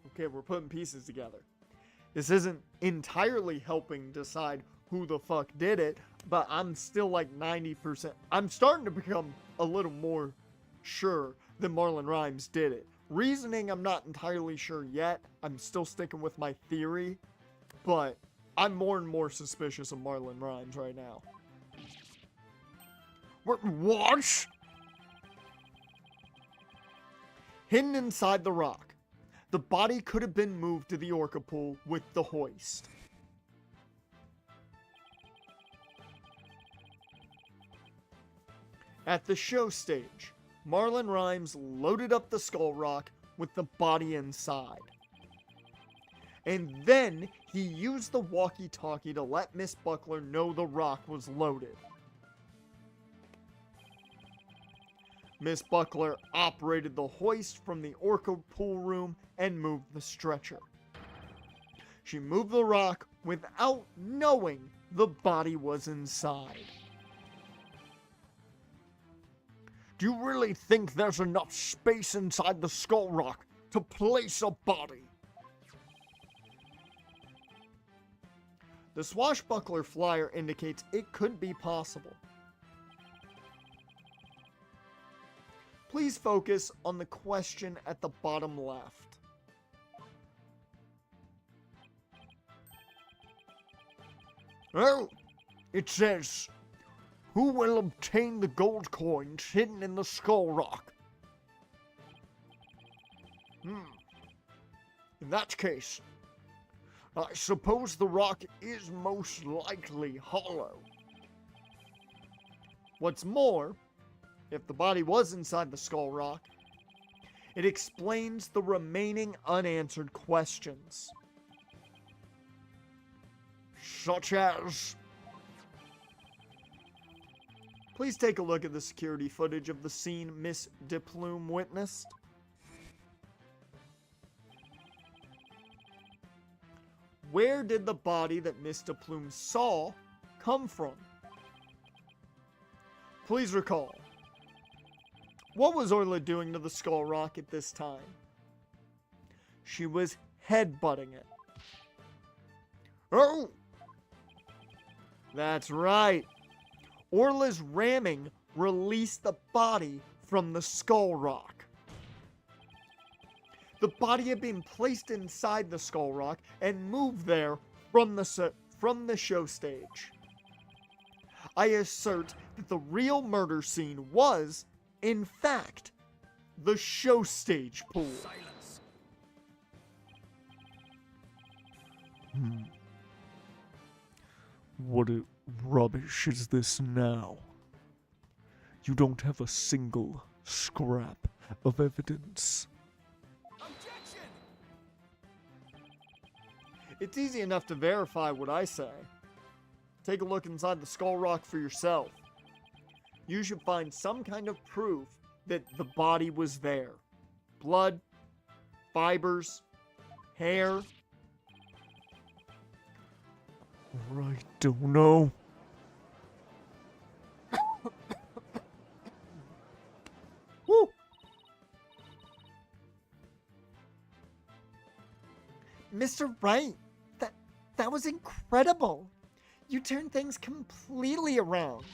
Okay, we're putting pieces together. This isn't entirely helping decide who the fuck did it, but I'm still like 90%. I'm starting to become a little more sure that Marlon Rimes did it. Reasoning, I'm not entirely sure yet. I'm still sticking with my theory, but I'm more and more suspicious of Marlon Rimes right now. What? Hidden inside the rock. The body could have been moved to the orca pool with the hoist. At the show stage, Marlon Rimes loaded up the skull rock with the body inside. And then he used the walkie-talkie to let Miss Buckler know the rock was loaded. Miss Buckler operated the hoist from the orca pool room and moved the stretcher. She moved the rock without knowing the body was inside. Do you really think there's enough space inside the skull rock to place a body? The swashbuckler flyer indicates it could be possible. Please focus on the question at the bottom left. Oh, it says, who will obtain the gold coins hidden in the skull rock? In that case, I suppose the rock is most likely hollow. What's more, if the body was inside the skull rock, it explains the remaining unanswered questions. Such as... Please take a look at the security footage of the scene Miss Deplume witnessed. where did the body that Mr. Plume saw come from? Please recall. What was Orla doing to the Skull Rock at this time? She was headbutting it. Oh! That's right. Orla's ramming released the body from the Skull Rock. The body had been placed inside the Skull Rock and moved there from the show stage. I assert that the real murder scene was, in fact, the show stage pool. Silence. What rubbish is this now? You don't have a single scrap of evidence. Objection! It's easy enough to verify what I say. Take a look inside the Skull Rock for yourself. You should find some kind of proof that the body was there. Blood, fibers, hair. Right, don't know. Woo! Mr. Wright, that was incredible. You turned things completely around.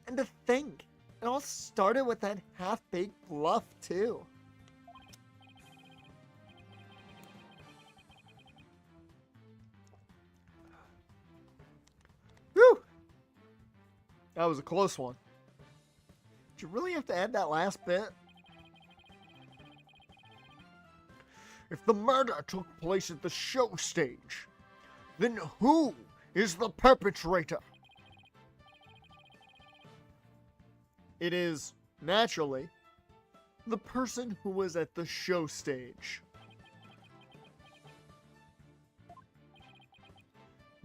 And to think, it all started with that half-baked bluff, too. Whew! That was a close one. Did you really have to add that last bit? If the murder took place at the show stage, then who is the perpetrator? It is, naturally, the person who was at the show stage.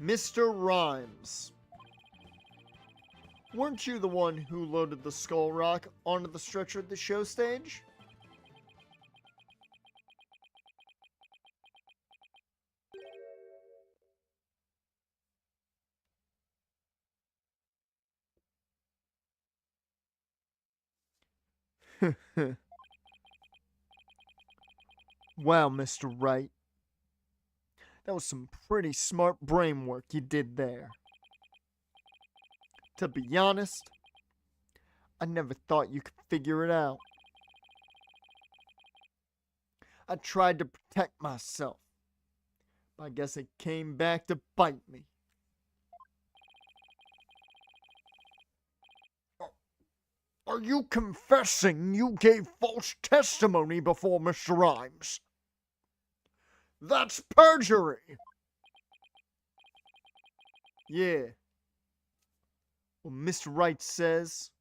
Mr. Rhymes. Weren't you the one who loaded the Skull Rock onto the stretcher at the show stage? Wow, Mr. Wright. That was some pretty smart brain work you did there. To be honest, I never thought you could figure it out. I tried to protect myself, but I guess it came back to bite me. Are you confessing you gave false testimony before Mr. Rhymes? That's perjury! Yeah. What Mr. Wright says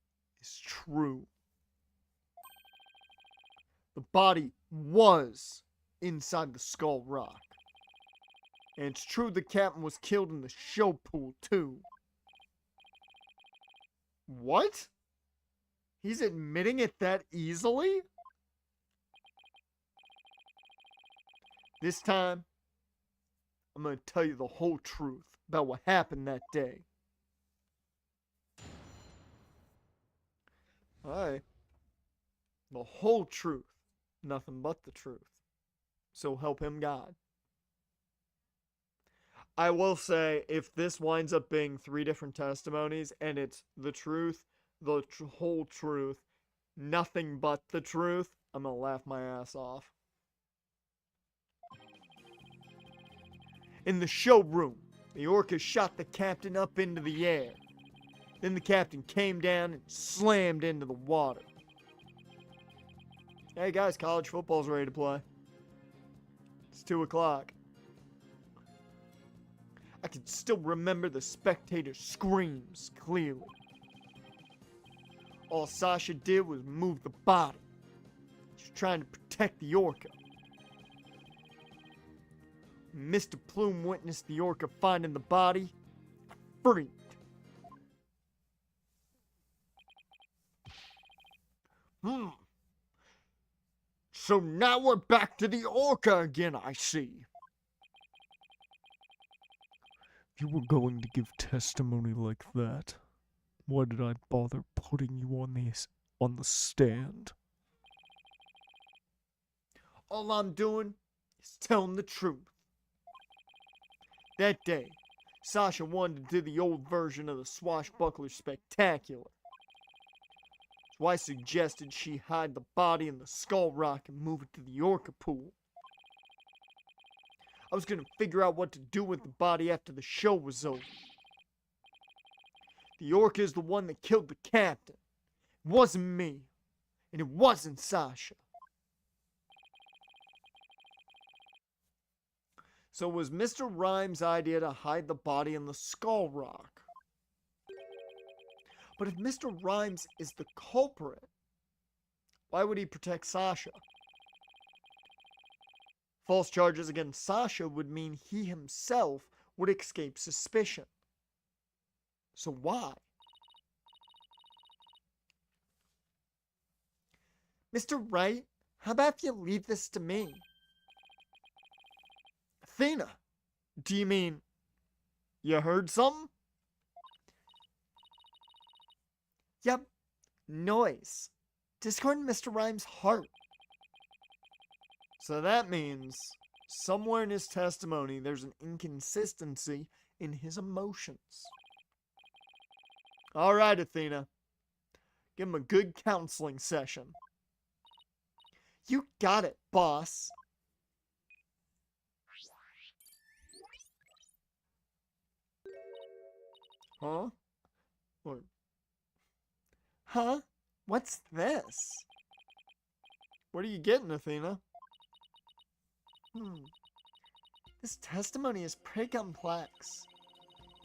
is true. The body was inside the Skull Rock. And it's true the captain was killed in the show pool, too. What? He's admitting it that easily? This time, I'm going to tell you the whole truth about what happened that day. Alright. The whole truth. Nothing but the truth. So help him God. I will say, if this winds up being 3 different testimonies, and it's the truth, the whole truth, nothing but the truth, I'm gonna laugh my ass off. In the showroom, the orca shot the captain up into the air. Then the captain came down and slammed into the water. Hey guys, college football's ready to play. It's 2 o'clock. I can still remember the spectators' screams clearly. All Sasha did was move the body. She's trying to protect the orca. Mr. Plume witnessed the orca finding the body. Freaked. So now we're back to the orca again, I see. If you were going to give testimony like that, why did I bother putting you on the stand? All I'm doing is telling the truth. That day, Sasha wanted to do the old version of the Swashbuckler Spectacular. So I suggested she hide the body in the Skull Rock and move it to the Orca pool. I was gonna figure out what to do with the body after the show was over. The Orca is the one that killed the captain. It wasn't me. And it wasn't Sasha. So it was Mr. Rhymes' idea to hide the body in the Skull Rock. But if Mr. Rhymes is the culprit, why would he protect Sasha? False charges against Sasha would mean he himself would escape suspicion. So why? Mr. Wright, how about if you leave this to me? Athena, do you mean you heard something? Yep, noise. Discordant Mr. Rhymes' heart. So that means somewhere in his testimony there's an inconsistency in his emotions. All right, Athena. Give him a good counseling session. You got it, boss. Huh? What? Huh? What's this? What are you getting, Athena? This testimony is pretty complex.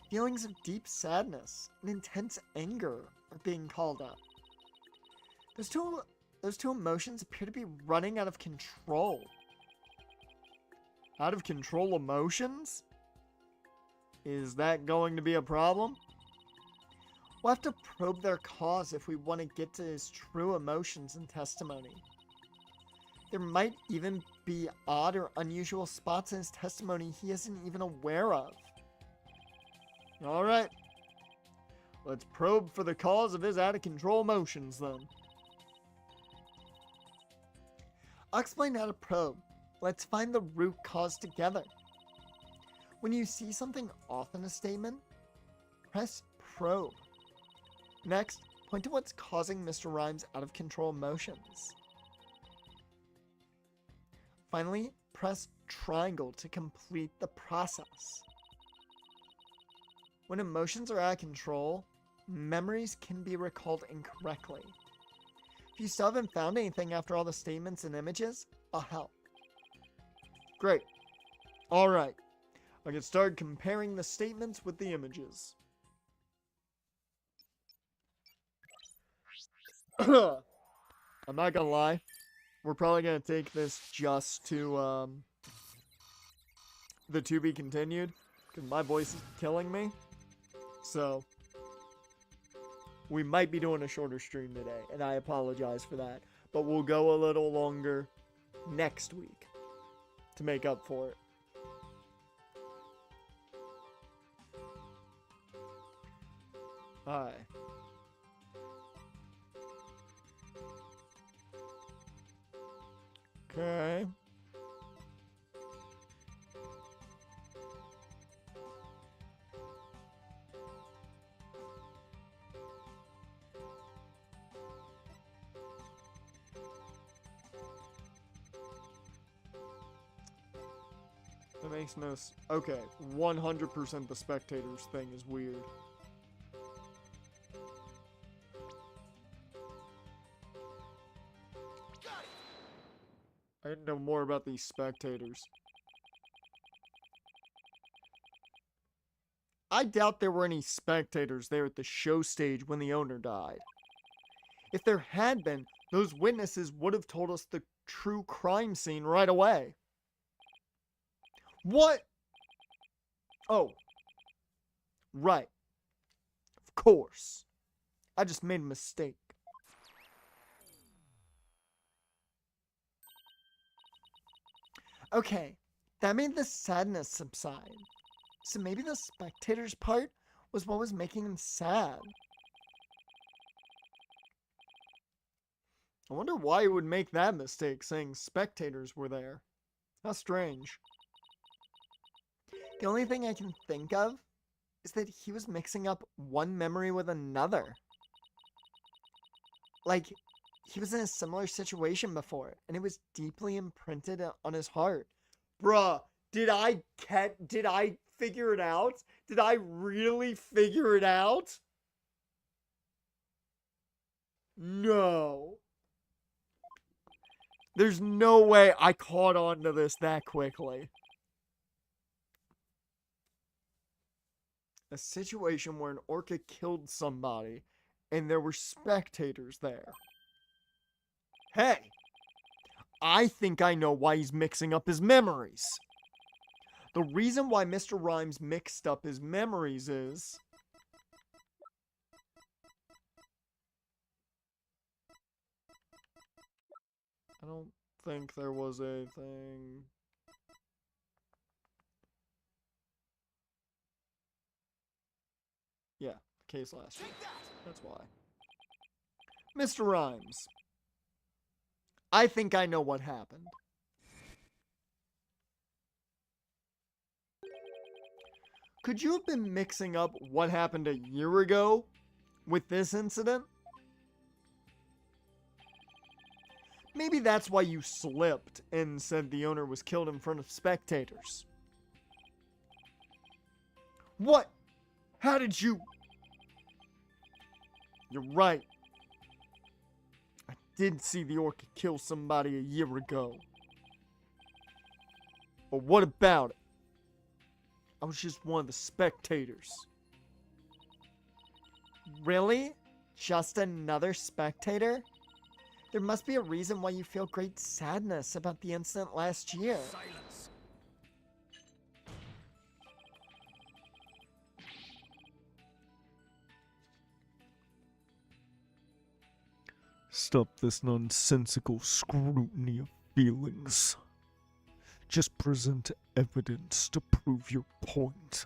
Feelings of deep sadness and intense anger are being called up. Those two emotions appear to be running out of control. Out of control emotions? Is that going to be a problem? We'll have to probe their cause if we want to get to his true emotions and testimony. There might even be odd or unusual spots in his testimony he isn't even aware of. Alright. Let's probe for the cause of his out-of-control emotions, then. I'll explain how to probe. Let's find the root cause together. When you see something off in a statement, press probe. Next, point to what's causing Mr. Rhymes' out-of-control emotions. Finally, press triangle to complete the process. When emotions are out of control, memories can be recalled incorrectly. If you still haven't found anything after all the statements and images, I'll help. Great. Alright. I can start comparing the statements with the images. I'm not gonna lie. We're probably gonna take this just to, the to be continued. Because my voice is killing me. So, we might be doing a shorter stream today. And I apologize for that. But we'll go a little longer next week. To make up for it. Alright. Okay. That makes no sense. Okay, 100% the spectators thing is weird. I didn't know more about these spectators. I doubt there were any spectators there at the show stage when the owner died. If there had been, those witnesses would have told us the true crime scene right away. What? Oh. Right. Of course. I just made a mistake. Okay, that made the sadness subside. So maybe the spectator's part was what was making him sad. I wonder why he would make that mistake, saying spectators were there. How strange. The only thing I can think of is that he was mixing up one memory with another. Like, he was in a similar situation before, and it was deeply imprinted on his heart. Bruh, did I figure it out? Did I really figure it out? No. There's no way I caught on to this that quickly. A situation where an orca killed somebody, and there were spectators there. Hey, I think I know why he's mixing up his memories. The reason why Mr. Rhymes mixed up his memories is... I don't think there was a thing. Yeah, case last year. That's why. Mr. Rhymes. I think I know what happened. Could you have been mixing up what happened a year ago with this incident? Maybe that's why you slipped and said the owner was killed in front of spectators. What? How did you... You're right. I did see the orca kill somebody a year ago. But what about it? I was just one of the spectators. Really? Just another spectator? There must be a reason why you feel great sadness about the incident last year. Silence. Stop this nonsensical scrutiny of feelings. Just present evidence to prove your point.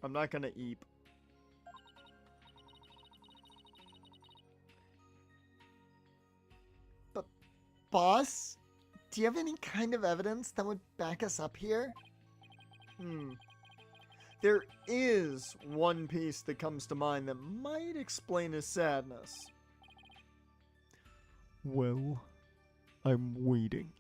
I'm not gonna eep. But, boss, do you have any kind of evidence that would back us up here? There is one piece that comes to mind that might explain his sadness. Well, I'm waiting.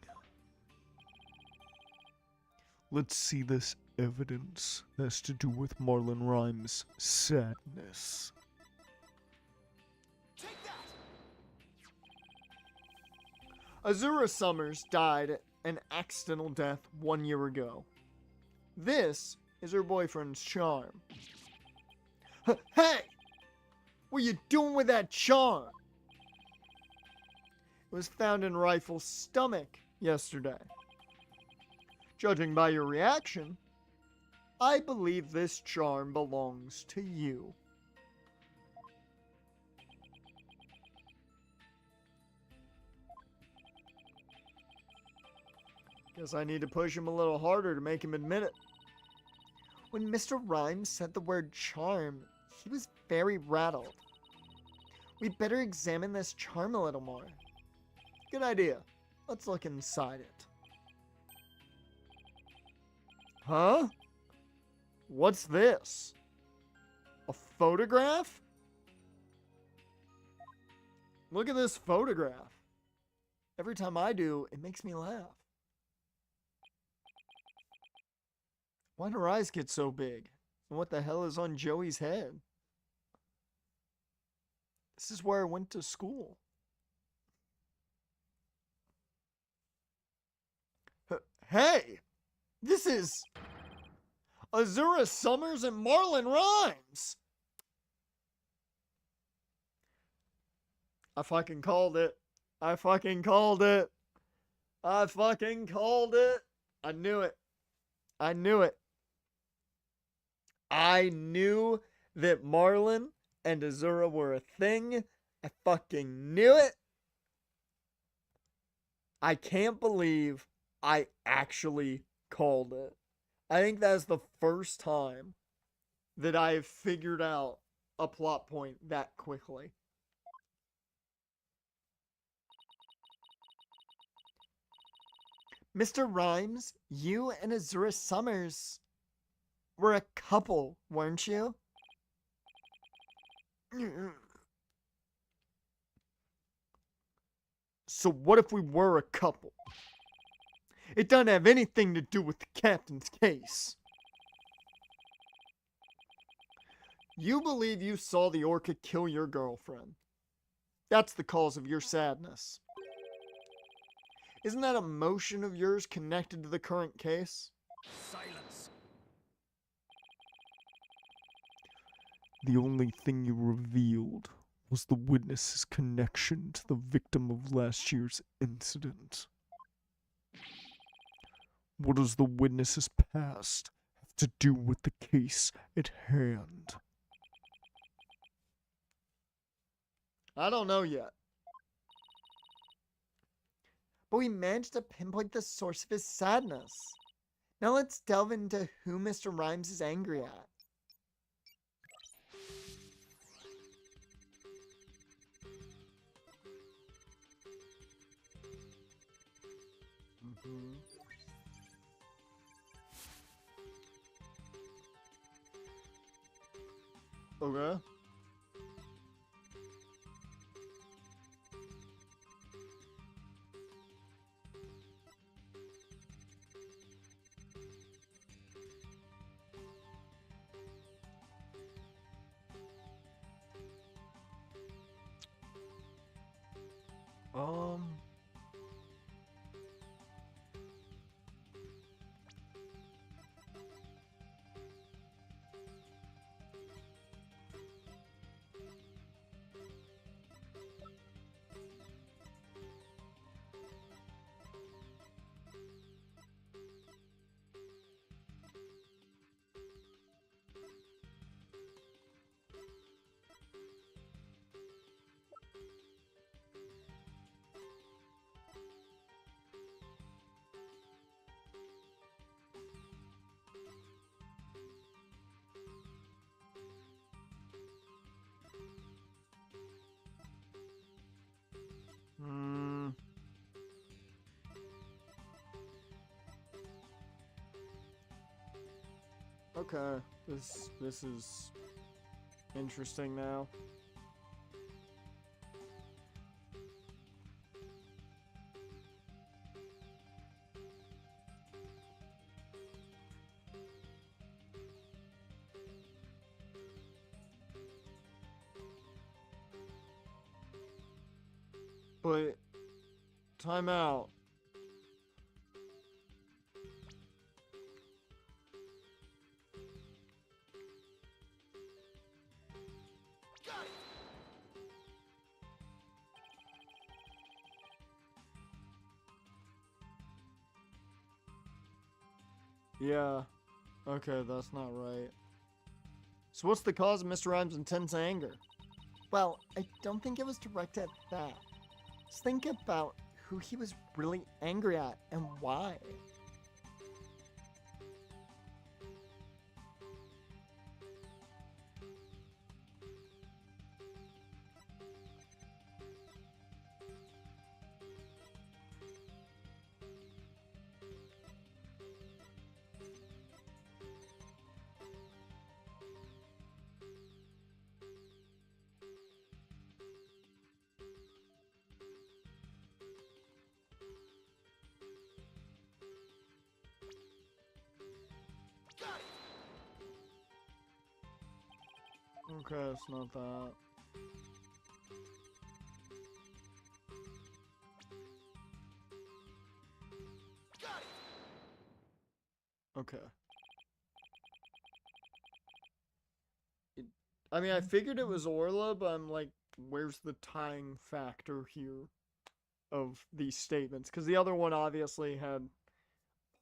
Let's see this evidence that has to do with Marlon Rhymes' sadness. Take that. Azura Summers died an accidental death 1 year ago. This is her boyfriend's charm. Hey! What are you doing with that charm? It was found in Rifle's stomach yesterday. Judging by your reaction, I believe this charm belongs to you. Guess I need to push him a little harder to make him admit it. When Mr. Rhymes said the word charm, he was very rattled. We'd better examine this charm a little more. Good idea. Let's look inside it. Huh? What's this? A photograph? Look at this photograph. Every time I do, it makes me laugh. Why'd her eyes get so big? And what the hell is on Joey's head? This is where I went to school. Hey! This is Azura Summers and Marlon Rhymes! I fucking called it. I fucking called it. I fucking called it. I knew it. I knew it. I knew that Marlon and Azura were a thing. I fucking knew it. I can't believe I actually called it. I think that's the first time that I have figured out a plot point that quickly. Mr. Rhymes, you and Azura Summers were a couple, weren't you? So what if we were a couple? It doesn't have anything to do with the captain's case. You believe you saw the orca kill your girlfriend. That's the cause of your sadness. Isn't that emotion of yours connected to the current case? Silence. The only thing you revealed was the witness's connection to the victim of last year's incident. What does the witness's past have to do with the case at hand? I don't know yet. But we managed to pinpoint the source of his sadness. Now let's delve into who Mr. Rhymes is angry at. Okay. Um. Hmm. Okay. This is interesting now. But time out. Got it. Yeah. Okay, that's not right. So what's the cause of Mr. Rhymes' intense anger? Well, I don't think it was directed at that. Just think about who he was really angry at and why. Got it. Okay, it's not that. Got it. Okay. I mean, I figured it was Orla, but I'm like, where's the tying factor here of these statements? Because the other one obviously had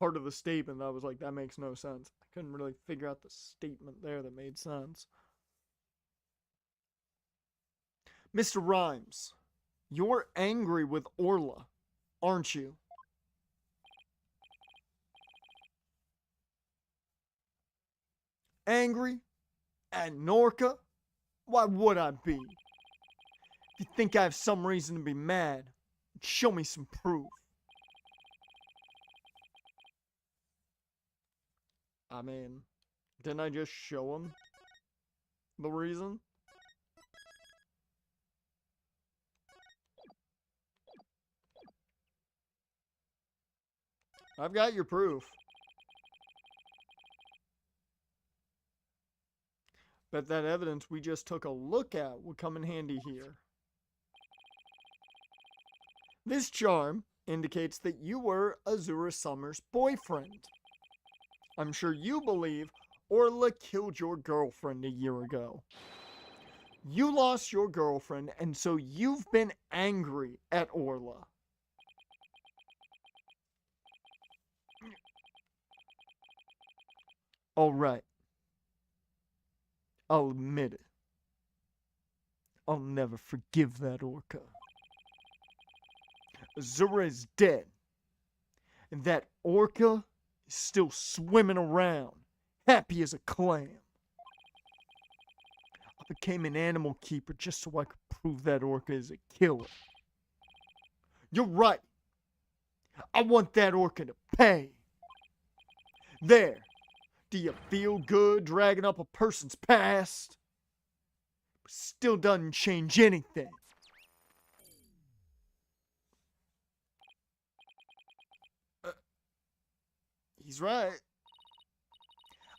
part of the statement that was like, that makes no sense. I couldn't really figure out the statement there that made sense. Mr. Rhymes, you're angry with Orla, aren't you? Angry? At an orca? Why would I be? If you think I have some reason to be mad, show me some proof. I mean, didn't I just show him the reason? I've got your proof. Bet that evidence we just took a look at would come in handy here. This charm indicates that you were Azura Summer's boyfriend. I'm sure you believe Orla killed your girlfriend a year ago. You lost your girlfriend, and so you've been angry at Orla. Alright. I'll admit it. I'll never forgive that orca. Azura is dead. And that orca is still swimming around, happy as a clam. I became an animal keeper just so I could prove that orca is a killer. You're right. I want that orca to pay. There. Do you feel good dragging up a person's past? Still doesn't change anything. He's right.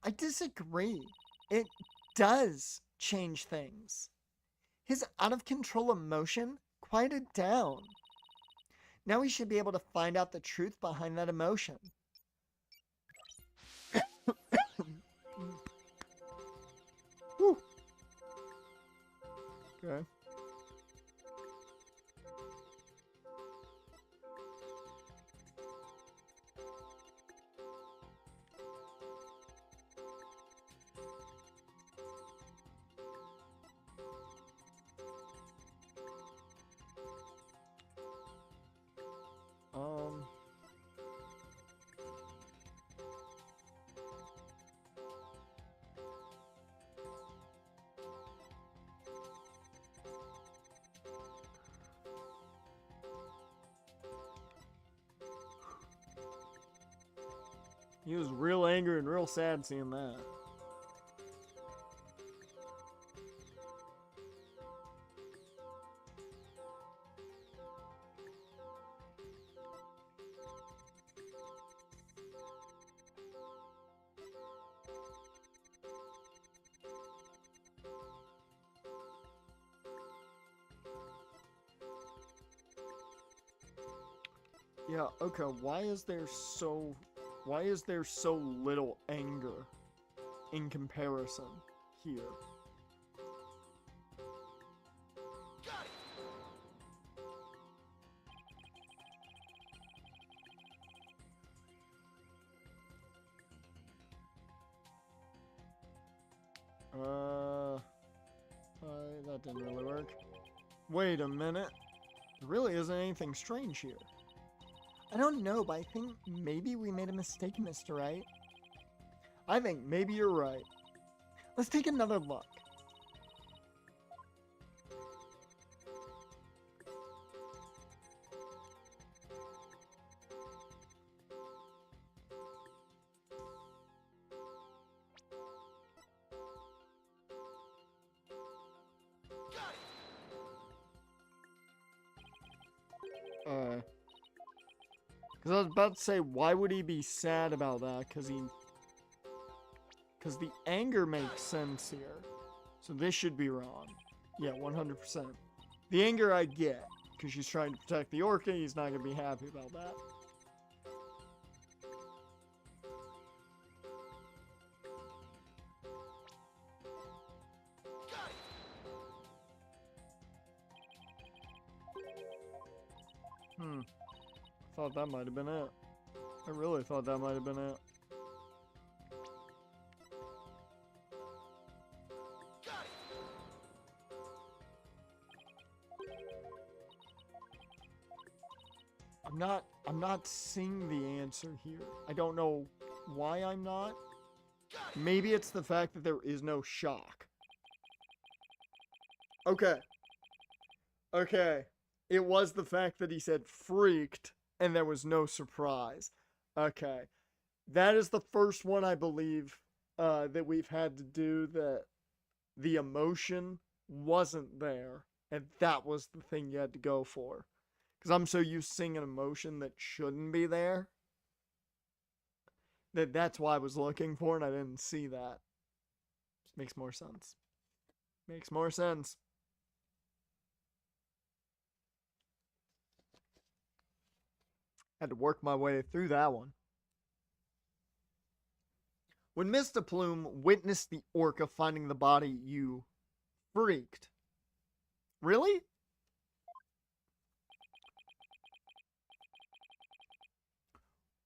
I disagree. It does change things. His out-of-control emotion quieted down. Now we should be able to find out the truth behind that emotion. Whew. Okay. He was real angry and real sad seeing that. Yeah, okay, why is there so little anger in comparison here? Got it. That didn't really work. Wait a minute. There really isn't anything strange here. I don't know, but I think maybe we made a mistake, Mr. Wright. I think maybe you're right. Let's take another look. Because I was about to say, why would he be sad about that? Because the anger makes sense here. So this should be wrong. Yeah, 100%. The anger I get, because she's trying to protect the orca, he's not going to be happy about that. Thought that might have been it. I really thought that might have been it. I'm not seeing the answer here. I don't know why I'm not. Maybe it's the fact that there is no shock. Okay. Okay. It was the fact that he said freaked and there was no surprise. Okay. That is the first one I believe that we've had to do that the emotion wasn't there, and that was the thing you had to go for. Because I'm so used to seeing an emotion that shouldn't be there that's why I was looking for, and I didn't see that. Makes more sense. Makes more sense. Had to work my way through that one. When Mr. Plume witnessed the orca finding the body, you freaked. Really?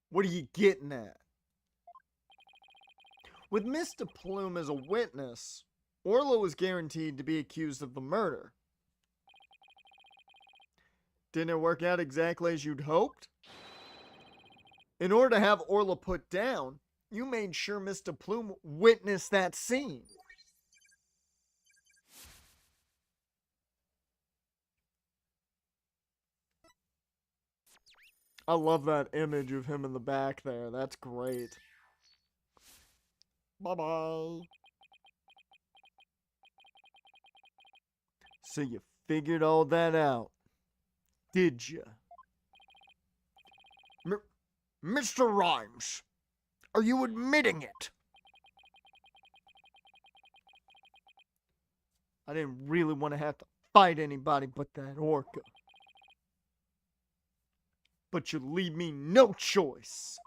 What are you getting at? With Mr. Plume as a witness, Orla was guaranteed to be accused of the murder. Didn't it work out exactly as you'd hoped? In order to have Orla put down, you made sure Mr. Plume witnessed that scene. I love that image of him in the back there. That's great. Bye-bye. So you figured all that out, did you? Mr. Rhymes, are you admitting it? I didn't really want to have to fight anybody but that orca. But you leave me no choice.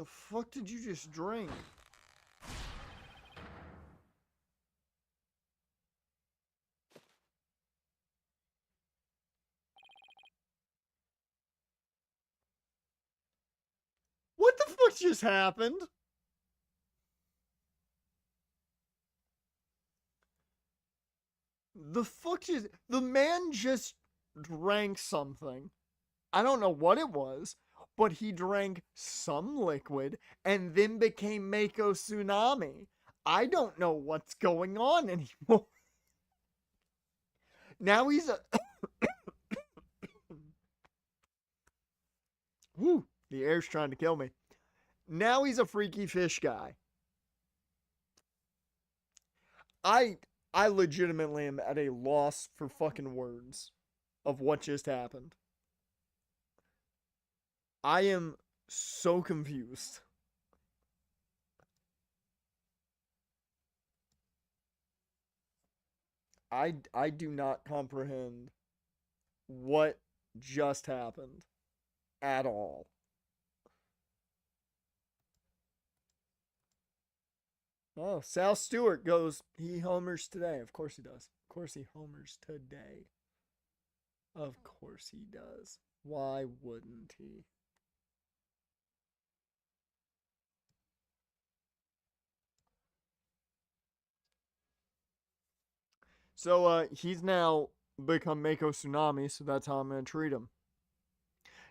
The fuck did you just drink? What the fuck just happened? The man just drank something. I don't know what it was, but he drank some liquid and then became Mako Tsunami. I don't know what's going on anymore. Now he's a... Woo, the air's trying to kill me. Now he's a freaky fish guy. I legitimately am at a loss for fucking words of what just happened. I am so confused. I do not comprehend what just happened at all. Oh, Sal Stewart goes, he homers today. Of course he does. Of course he homers today. Of course he does. Why wouldn't he? So, he's now become Mako Tsunami, so that's how I'm gonna treat him.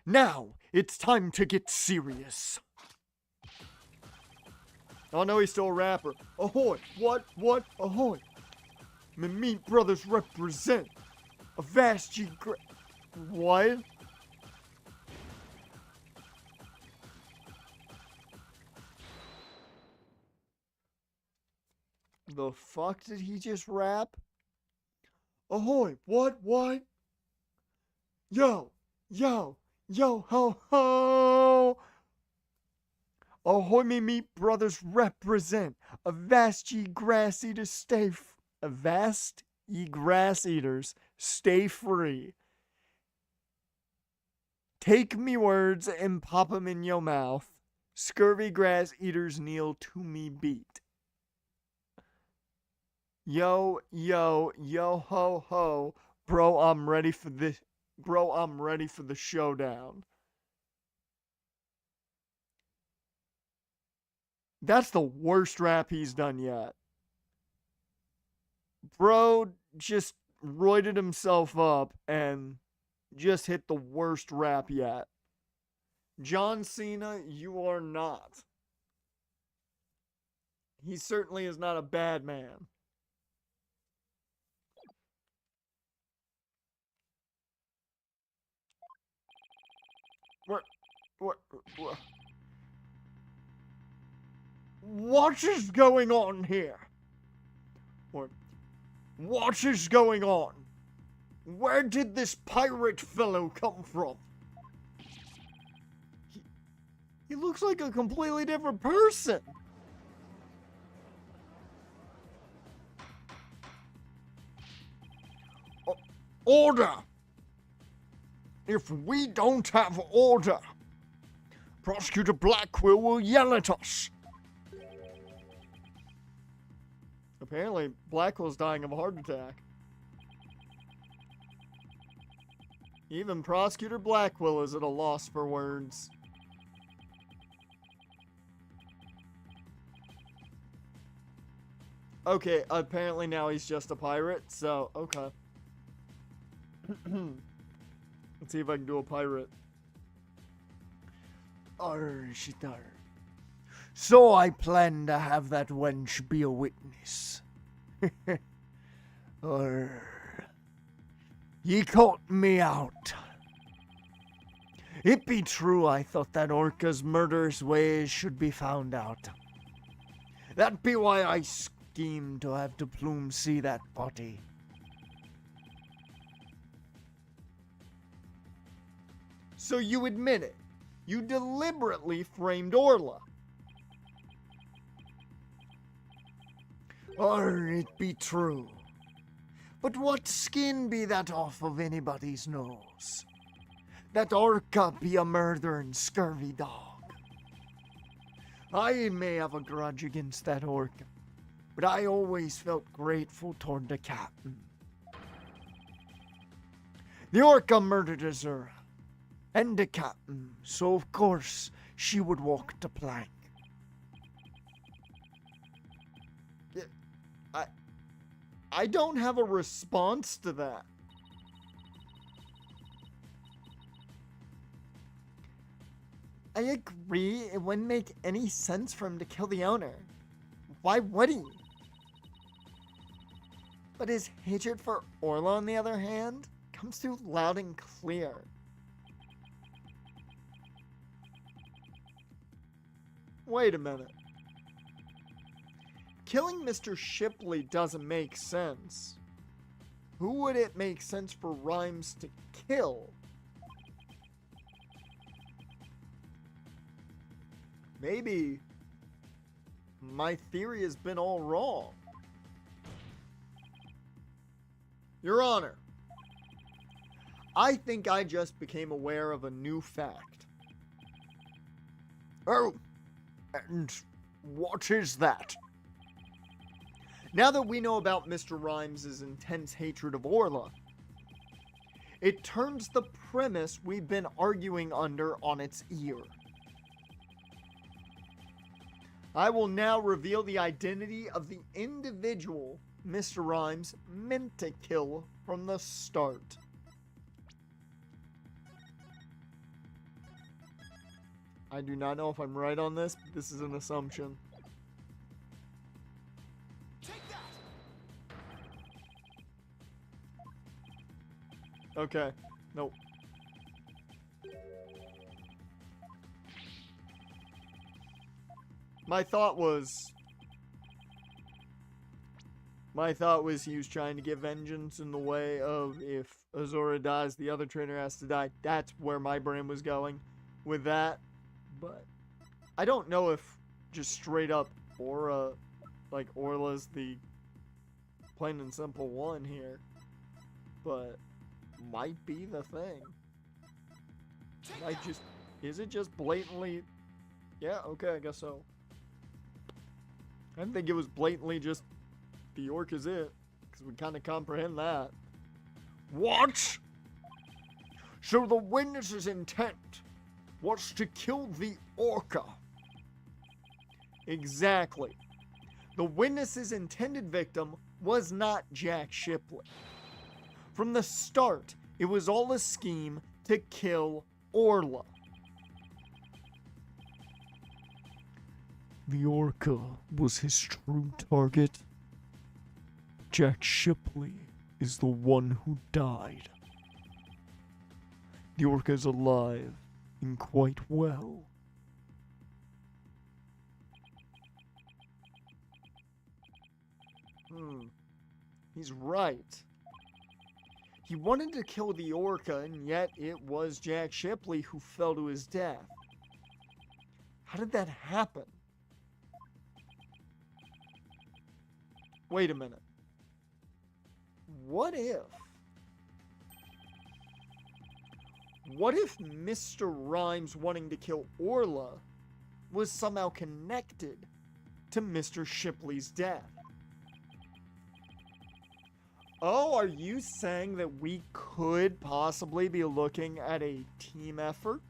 Now, it's time to get serious. Oh no, he's still a rapper. Ahoy! What? Ahoy! My meat brothers represent a vast What? The fuck did he just rap? Ahoy! What? Yo! Yo, ho, ho! Ahoy, me meat brothers represent a vast ye grass eaters stay free. Take me words and pop 'em in your mouth. Scurvy grass eaters kneel to me beat. Yo, ho, ho. Bro, I'm ready for this. Bro, I'm ready for the showdown. That's the worst rap he's done yet. Bro just roided himself up and just hit the worst rap yet. John Cena, you are not. He certainly is not a bad man. What is going on here? What is going on? Where did this pirate fellow come from? He looks like a completely different person. Order! If we don't have order, Prosecutor Blackwell will yell at us. Apparently, Blackwell's dying of a heart attack. Even Prosecutor Blackwell is at a loss for words. Okay, apparently now he's just a pirate, so, okay. Let's see if I can do a pirate. Shitar. So I plan to have that wench be a witness. Ye caught me out. It be true I thought that Orca's murderous ways should be found out. That be why I schemed to have De Plume see that body. So you admit it. You deliberately framed Orla. It be true. But what skin be that off of anybody's nose? That Orca be a murdering scurvy dog. I may have a grudge against that Orca, but I always felt grateful toward the captain. The Orca murdered Azura and the captain, so of course she would walk the plank. I don't have a response to that. I agree, it wouldn't make any sense for him to kill the owner. Why would he? But his hatred for Orla, on the other hand, comes through loud and clear. Wait a minute. Killing Mr. Shipley doesn't make sense. Who would it make sense for Rhymes to kill? Maybe my theory has been all wrong. Your Honor, I think I just became aware of a new fact. Oh, and what is that? Now that we know about Mr. Rhymes' intense hatred of Orla, it turns the premise we've been arguing under on its ear. I will now reveal the identity of the individual Mr. Rhymes meant to kill from the start. I do not know if I'm right on this, but this is an assumption. Okay. Nope. My thought was he was trying to get vengeance in the way of if Azura dies, the other trainer has to die. That's where my brain was going with that. But I don't know if just straight up Orla's the plain and simple one here. But might be the thing. Is it just blatantly? Yeah, okay, I guess so. I didn't think it was blatantly just the Orc is it, because we kind of comprehend that. What? So the witness's intent was to kill the Orca. Exactly. The witness's intended victim was not Jack Shipley. From the start, it was all a scheme to kill Orla. The orca was his true target. Jack Shipley is the one who died. The orca's alive and quite well. He's right. He wanted to kill the orca, and yet it was Jack Shipley who fell to his death. How did that happen? Wait a minute. What if Mr. Rhymes wanting to kill Orla was somehow connected to Mr. Shipley's death? Oh, are you saying that we could possibly be looking at a team effort?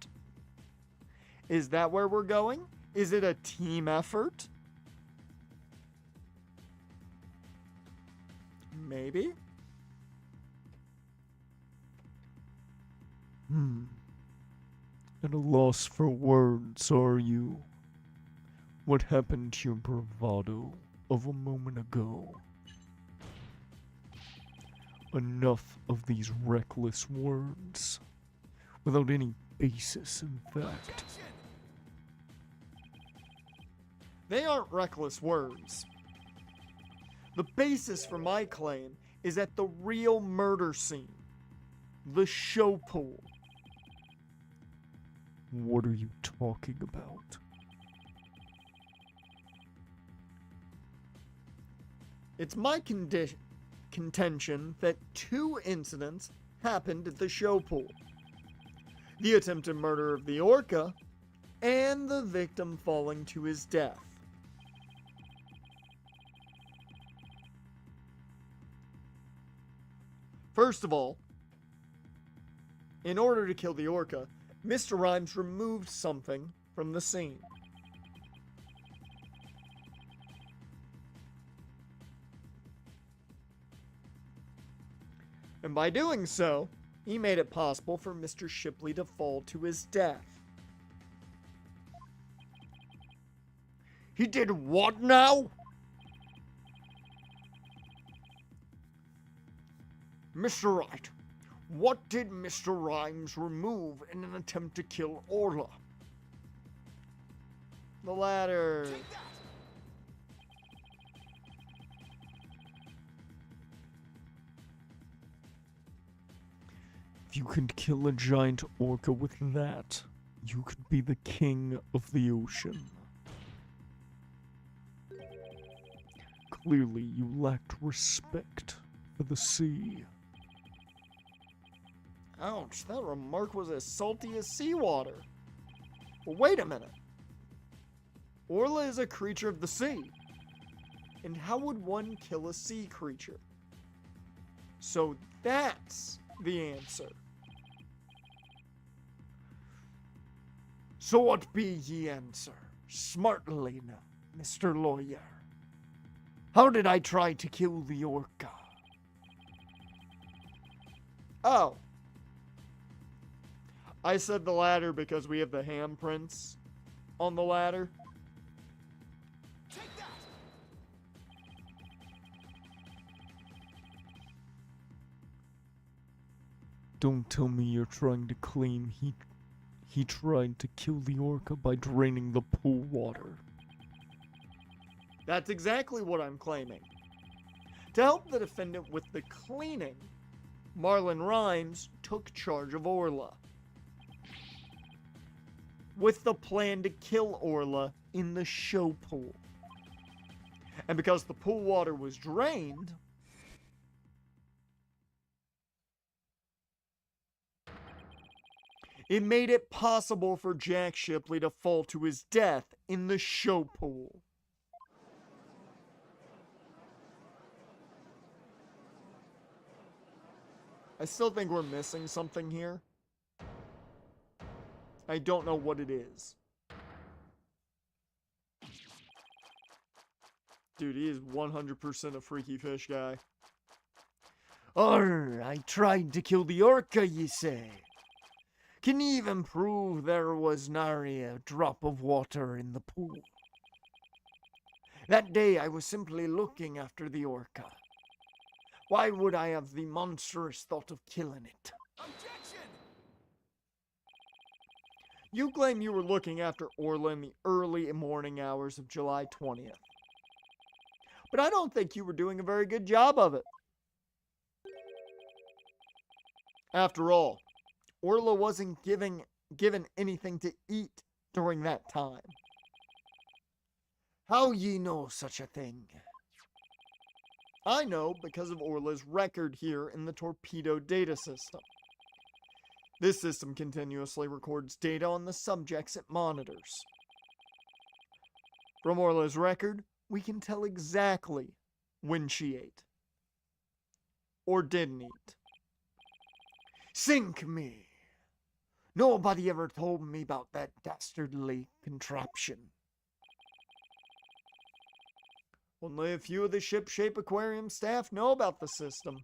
Is that where we're going? Is it a team effort? Maybe? At a loss for words, are you? What happened to your bravado of a moment ago? Enough of these reckless words, without any basis in fact. They aren't reckless words. The basis for my claim is at the real murder scene, the show pool. What are you talking about? It's my contention that two incidents happened at the show pool. The attempted murder of the orca and the victim falling to his death. First of all, in order to kill the orca, Mr. Rhymes removed something from the scene. And by doing so, he made it possible for Mr. Shipley to fall to his death. He did what now? Mr. Wright, what did Mr. Rhymes remove in an attempt to kill Orla? The ladder. If you could kill a giant orca with that, you could be the king of the ocean. Clearly, you lacked respect for the sea. Ouch, that remark was as salty as seawater. But wait a minute. Orla is a creature of the sea. And how would one kill a sea creature? So that's the answer. So what be ye answer? Smartly now, Mr. Lawyer. How did I try to kill the orca? Oh. I said the ladder because we have the handprints on the ladder. Take that! Don't tell me you're trying to claim he tried to kill the orca by draining the pool water. That's exactly what I'm claiming. To help the defendant with the cleaning, Marlon Rhymes took charge of Orla, with the plan to kill Orla in the show pool. And because the pool water was drained, it made it possible for Jack Shipley to fall to his death in the show pool. I still think we're missing something here. I don't know what it is. Dude, he is 100% a freaky fish guy. I tried to kill the orca, ye say? Can ye even prove there was nary a drop of water in the pool? That day I was simply looking after the orca. Why would I have the monstrous thought of killing it? Objection! You claim you were looking after Orla in the early morning hours of July 20th. But I don't think you were doing a very good job of it. After all, Orla wasn't given anything to eat during that time. How ye know such a thing? I know because of Orla's record here in the torpedo data system. This system continuously records data on the subjects it monitors. From Orla's record, we can tell exactly when she ate. Or didn't eat. Sink me! Nobody ever told me about that dastardly contraption. Only a few of the ship-shape aquarium staff know about the system.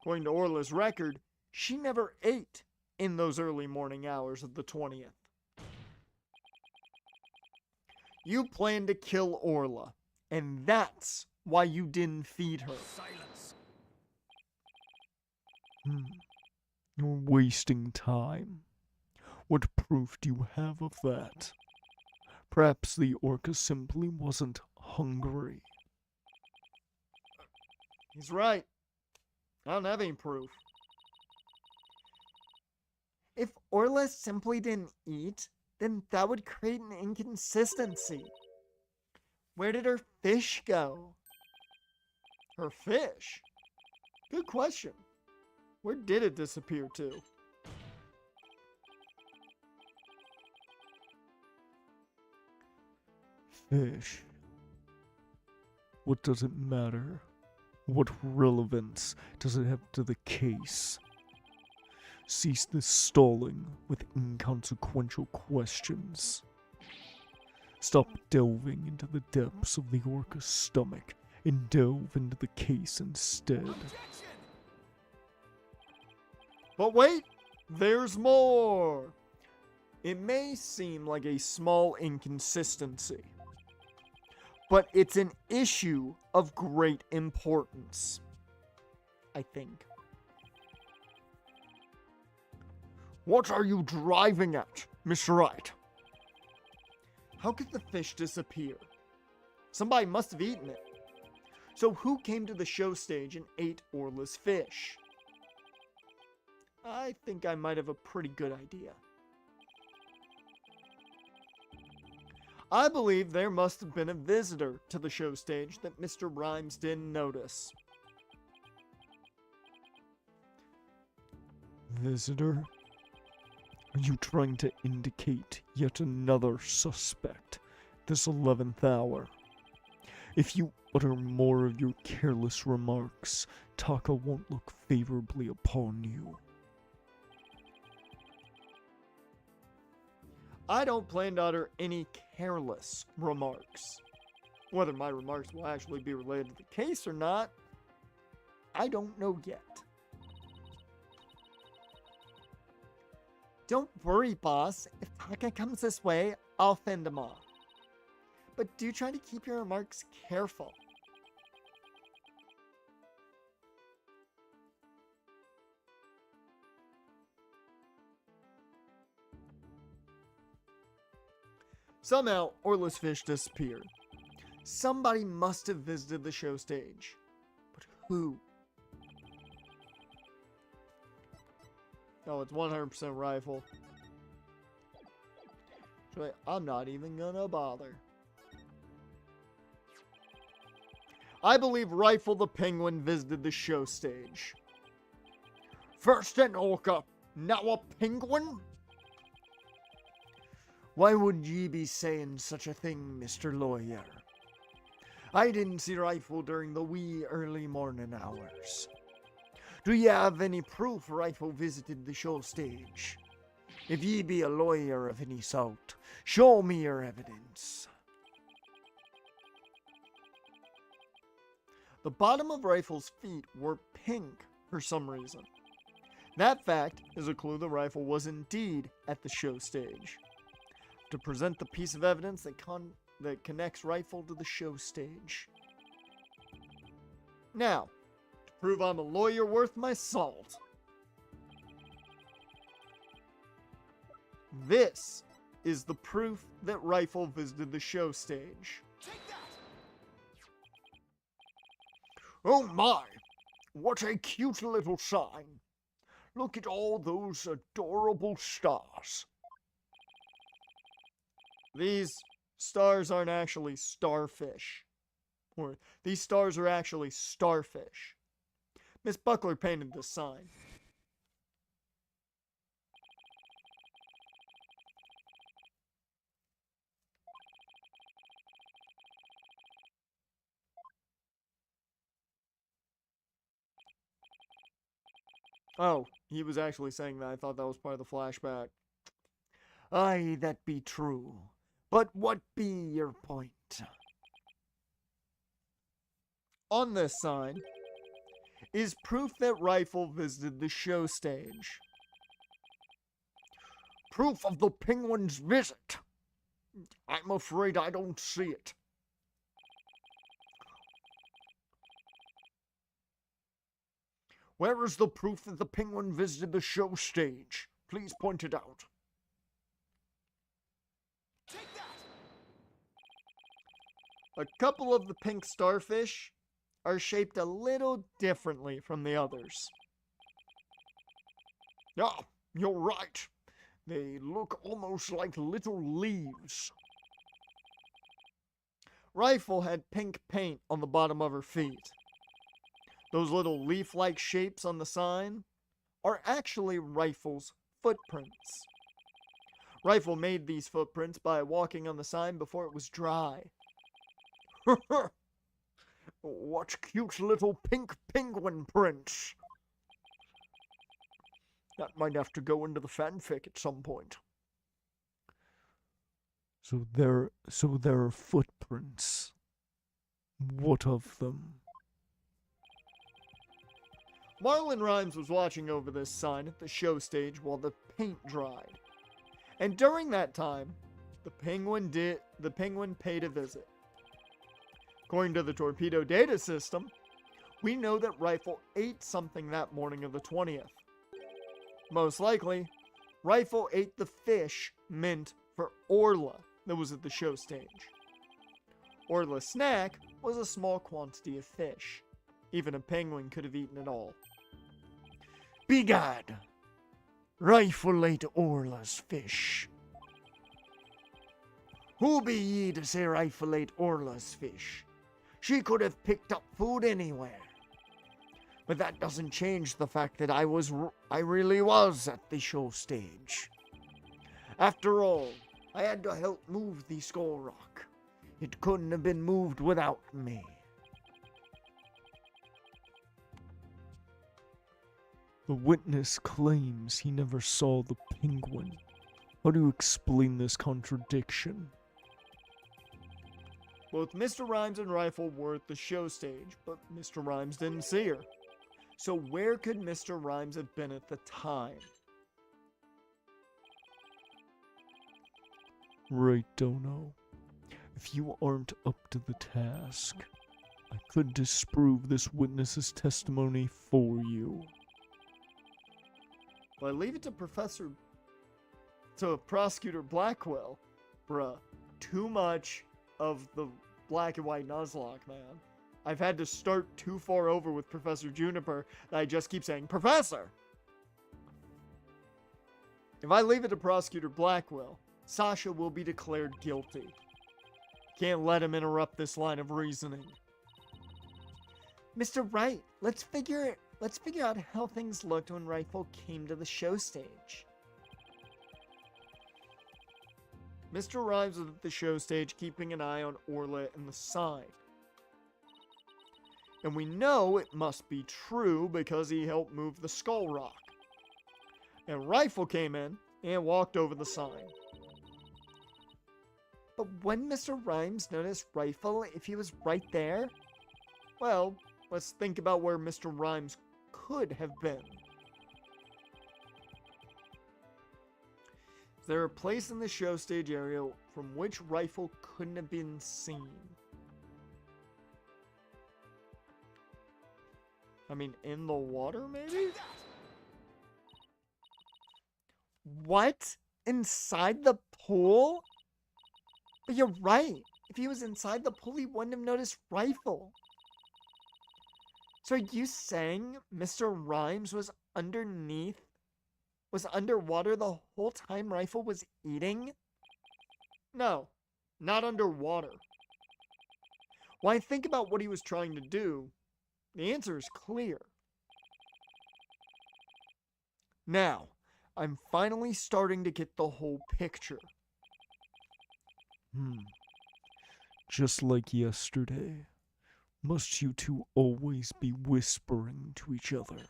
According to Orla's record, she never ate in those early morning hours of the 20th. You planned to kill Orla, and that's why you didn't feed her. Silence. You're wasting time. What proof do you have of that? Perhaps the orca simply wasn't hungry. He's right. I don't have any proof. If Orla simply didn't eat, then that would create an inconsistency. Where did her fish go? Her fish? Good question. Where did it disappear to? Fish. What does it matter? What relevance does it have to the case? Cease this stalling with inconsequential questions. Stop delving into the depths of the orca's stomach and delve into the case instead. Objection! But wait, there's more. It may seem like a small inconsistency, but it's an issue of great importance, I think. What are you driving at, Mr. Wright? How could the fish disappear? Somebody must have eaten it. So who came to the show stage and ate Orla's fish? I think I might have a pretty good idea. I believe there must have been a visitor to the show stage that Mr. Rhymes didn't notice. Visitor? Are you trying to indicate yet another suspect this 11th hour? If you utter more of your careless remarks, Taka won't look favorably upon you. I don't plan to utter any careless remarks. Whether my remarks will actually be related to the case or not, I don't know yet. Don't worry, boss. If Taka comes this way, I'll fend him off. But do try to keep your remarks careful. Somehow, Orla's fish disappeared. Somebody must have visited the show stage. But who? Oh, it's 100% rifle. Actually, I'm not even gonna bother. I believe Rifle the Penguin visited the show stage. First an orca, now a penguin? Why would ye be saying such a thing, Mr. Lawyer? I didn't see Rifle during the wee early morning hours. Do ye have any proof Rifle visited the show stage? If ye be a lawyer of any sort, show me your evidence. The bottom of Rifle's feet were pink for some reason. That fact is a clue the Rifle was indeed at the show stage. To present the piece of evidence that connects Rifle to the show stage. Now, to prove I'm a lawyer worth my salt. This is the proof that Rifle visited the show stage. Take that! Oh my! What a cute little sign. Look at all those adorable stars. These stars aren't actually starfish. Or these stars are actually starfish. Miss Buckler painted this sign. Oh, he was actually saying that. I thought that was part of the flashback. Aye, that be true. But what be your point? On this sign is proof that Rifle visited the show stage. Proof of the penguin's visit. I'm afraid I don't see it. Where is the proof that the penguin visited the show stage? Please point it out. Take that! A couple of the pink starfish are shaped a little differently from the others. Ah, you're right. They look almost like little leaves. Rifle had pink paint on the bottom of her feet. Those little leaf-like shapes on the sign are actually Rifle's footprints. Rifle made these footprints by walking on the sign before it was dry. What cute little pink penguin prints. That might have to go into the fanfic at some point. So there are footprints. What of them? Marlon Rhymes was watching over this sign at the show stage while the paint dried. And during that time, the penguin paid a visit. According to the torpedo data system, we know that Rifle ate something that morning of the 20th. Most likely, Rifle ate the fish meant for Orla that was at the show stage. Orla's snack was a small quantity of fish. Even a penguin could have eaten it all. Begad! Rifle ate Orla's fish. Who be ye to say Rifle ate Orla's fish? She could have picked up food anywhere. But that doesn't change the fact that I really was at the show stage. After all, I had to help move the skull rock. It couldn't have been moved without me. The witness claims he never saw the penguin. How do you explain this contradiction? Both Mr. Rhymes and Rifle were at the show stage, but Mr. Rhymes didn't see her. So where could Mr. Rhymes have been at the time? Right, Dono. If you aren't up to the task, I could disprove this witness's testimony for you. But I leave it to Prosecutor Blackwell. Bruh, too much of the black and white Nuzlocke, man. I've had to start too far over with Professor Juniper that I just keep saying, Professor! If I leave it to Prosecutor Blackwell, Sasha will be declared guilty. Can't let him interrupt this line of reasoning. Mr. Wright, let's figure out how things looked when Rifle came to the show stage. Mr. Rhymes was at the show stage keeping an eye on Orla and the sign. And we know it must be true because he helped move the skull rock. And Rifle came in and walked over the sign. But when Mr. Rhymes noticed Rifle, if he was right there? Well, let's think about where Mr. Rhymes could have been. Is there a place in the show stage area from which Rifle couldn't have been seen? I mean, in the water, maybe? What? Inside the pool? But you're right. If he was inside the pool, he wouldn't have noticed Rifle. So are you saying Mr. Rhymes was underwater the whole time Rifle was eating? No, not underwater. When I think about what he was trying to do, the answer is clear. Now, I'm finally starting to get the whole picture. Just like yesterday, must you two always be whispering to each other?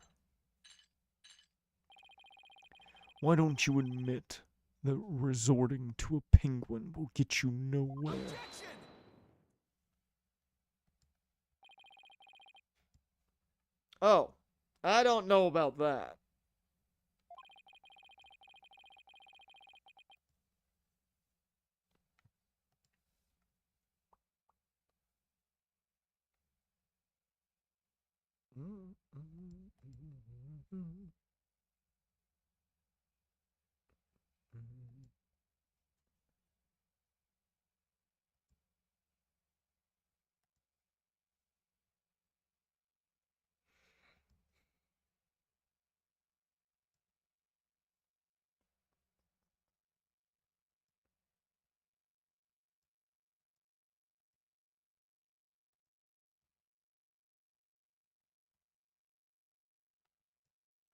Why don't you admit that resorting to a penguin will get you nowhere? Objection! Oh, I don't know about that.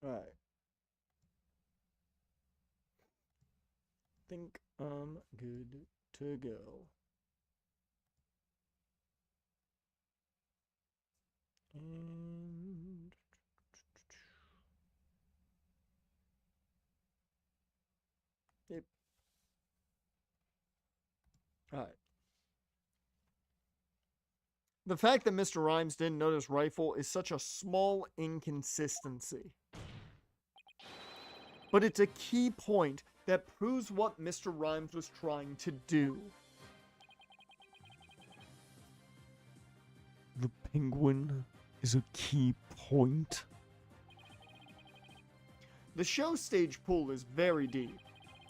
Right. Think I'm good to go. And yep. Alright. The fact that Mr. Rhymes didn't notice Rifle is such a small inconsistency. But it's a key point that proves what Mr. Rhymes was trying to do. The penguin is a key point. The show stage pool is very deep.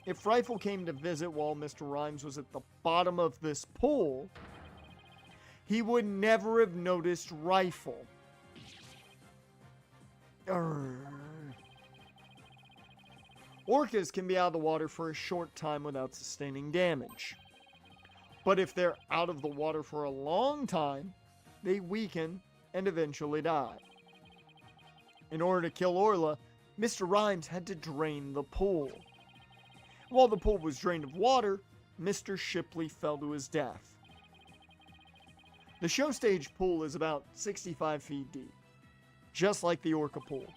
If Rifle came to visit while Mr. Rhymes was at the bottom of this pool, he would never have noticed Rifle. Orcas can be out of the water for a short time without sustaining damage. But if they're out of the water for a long time, they weaken and eventually die. In order to kill Orla, Mr. Rhymes had to drain the pool. While the pool was drained of water, Mr. Shipley fell to his death. The show stage pool is about 65 feet deep, just like the Orca pool.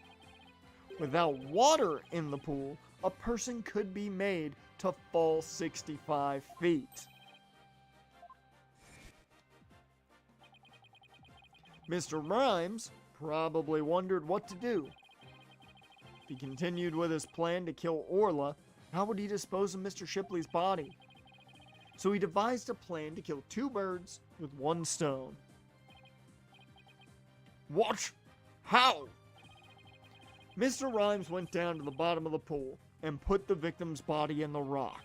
Without water in the pool, a person could be made to fall 65 feet. Mr. Rhymes probably wondered what to do. If he continued with his plan to kill Orla, how would he dispose of Mr. Shipley's body? So he devised a plan to kill two birds with one stone. What? How? Mr. Rhymes went down to the bottom of the pool and put the victim's body in the rock.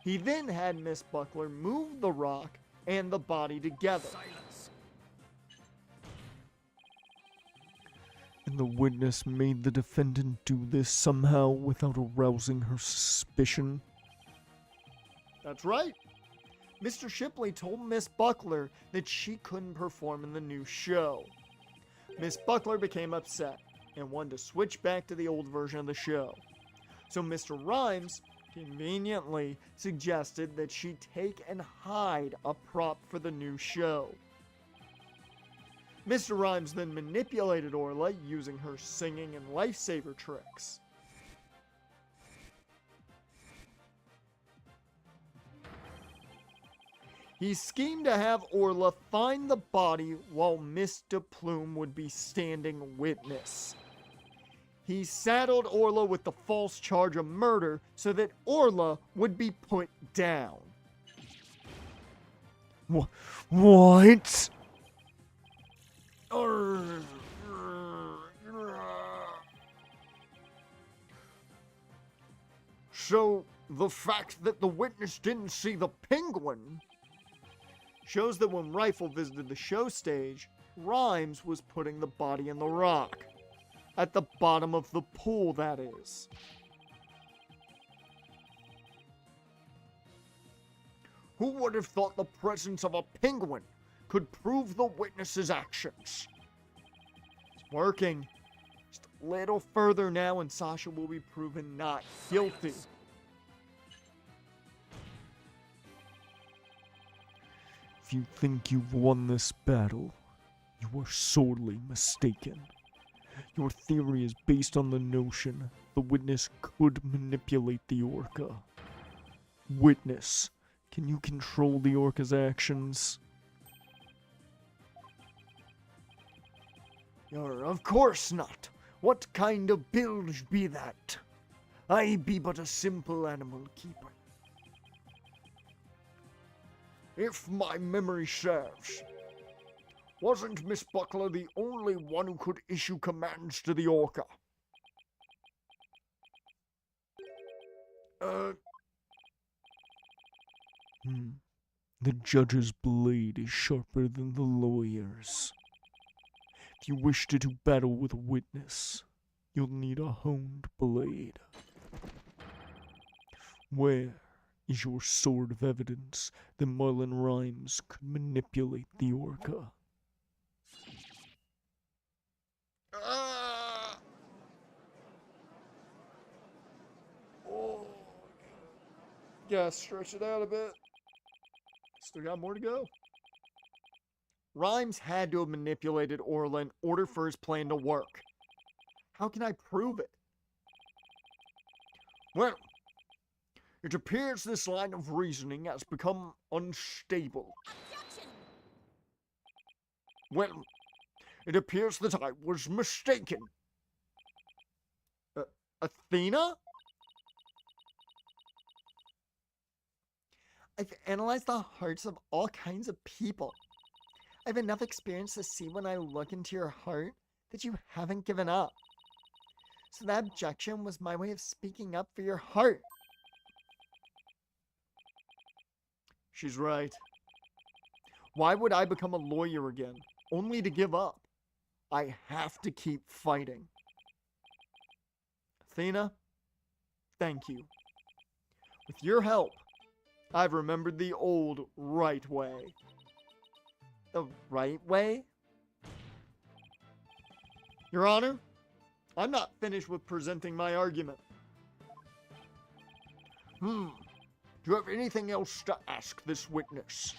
He then had Miss Buckler move the rock and the body together. Silence. And the witness made the defendant do this somehow without arousing her suspicion. That's right. Mr. Shipley told Miss Buckler that she couldn't perform in the new show. Miss Buckler became upset and wanted to switch back to the old version of the show. So Mr. Rhymes conveniently suggested that she take and hide a prop for the new show. Mr. Rhymes then manipulated Orla using her singing and lifesaver tricks. He schemed to have Orla find the body while Mr. Plume would be standing witness. He saddled Orla with the false charge of murder so that Orla would be put down. What? So, the fact that the witness didn't see the penguin shows that when Rifle visited the show stage, Rhymes was putting the body in the rock. At the bottom of the pool, that is. Who would have thought the presence of a penguin could prove the witness's actions? It's working. Just a little further now and Sasha will be proven not guilty. If you think you've won this battle, you are sorely mistaken. Your theory is based on the notion the witness could manipulate the orca. Witness, can you control the orca's actions? Of course not. What kind of bilge be that? I be but a simple animal keeper. If my memory serves, wasn't Miss Buckler the only one who could issue commands to the orca? The judge's blade is sharper than the lawyer's. If you wish to do battle with a witness, you'll need a honed blade. Where is your sword of evidence that Marlon Rhymes could manipulate the orca? Yeah, stretch it out a bit. Still got more to go. Rhymes had to have manipulated Orla in order for his plan to work. How can I prove it? Well, it appears this line of reasoning has become unstable. Objection! Well, it appears that I was mistaken. Athena? I've analyzed the hearts of all kinds of people. I have enough experience to see when I look into your heart that you haven't given up. So that objection was my way of speaking up for your heart. She's right. Why would I become a lawyer again, only to give up? I have to keep fighting. Athena, thank you. With your help, I've remembered the old right way. The right way? Your Honor, I'm not finished with presenting my argument. Do you have anything else to ask this witness?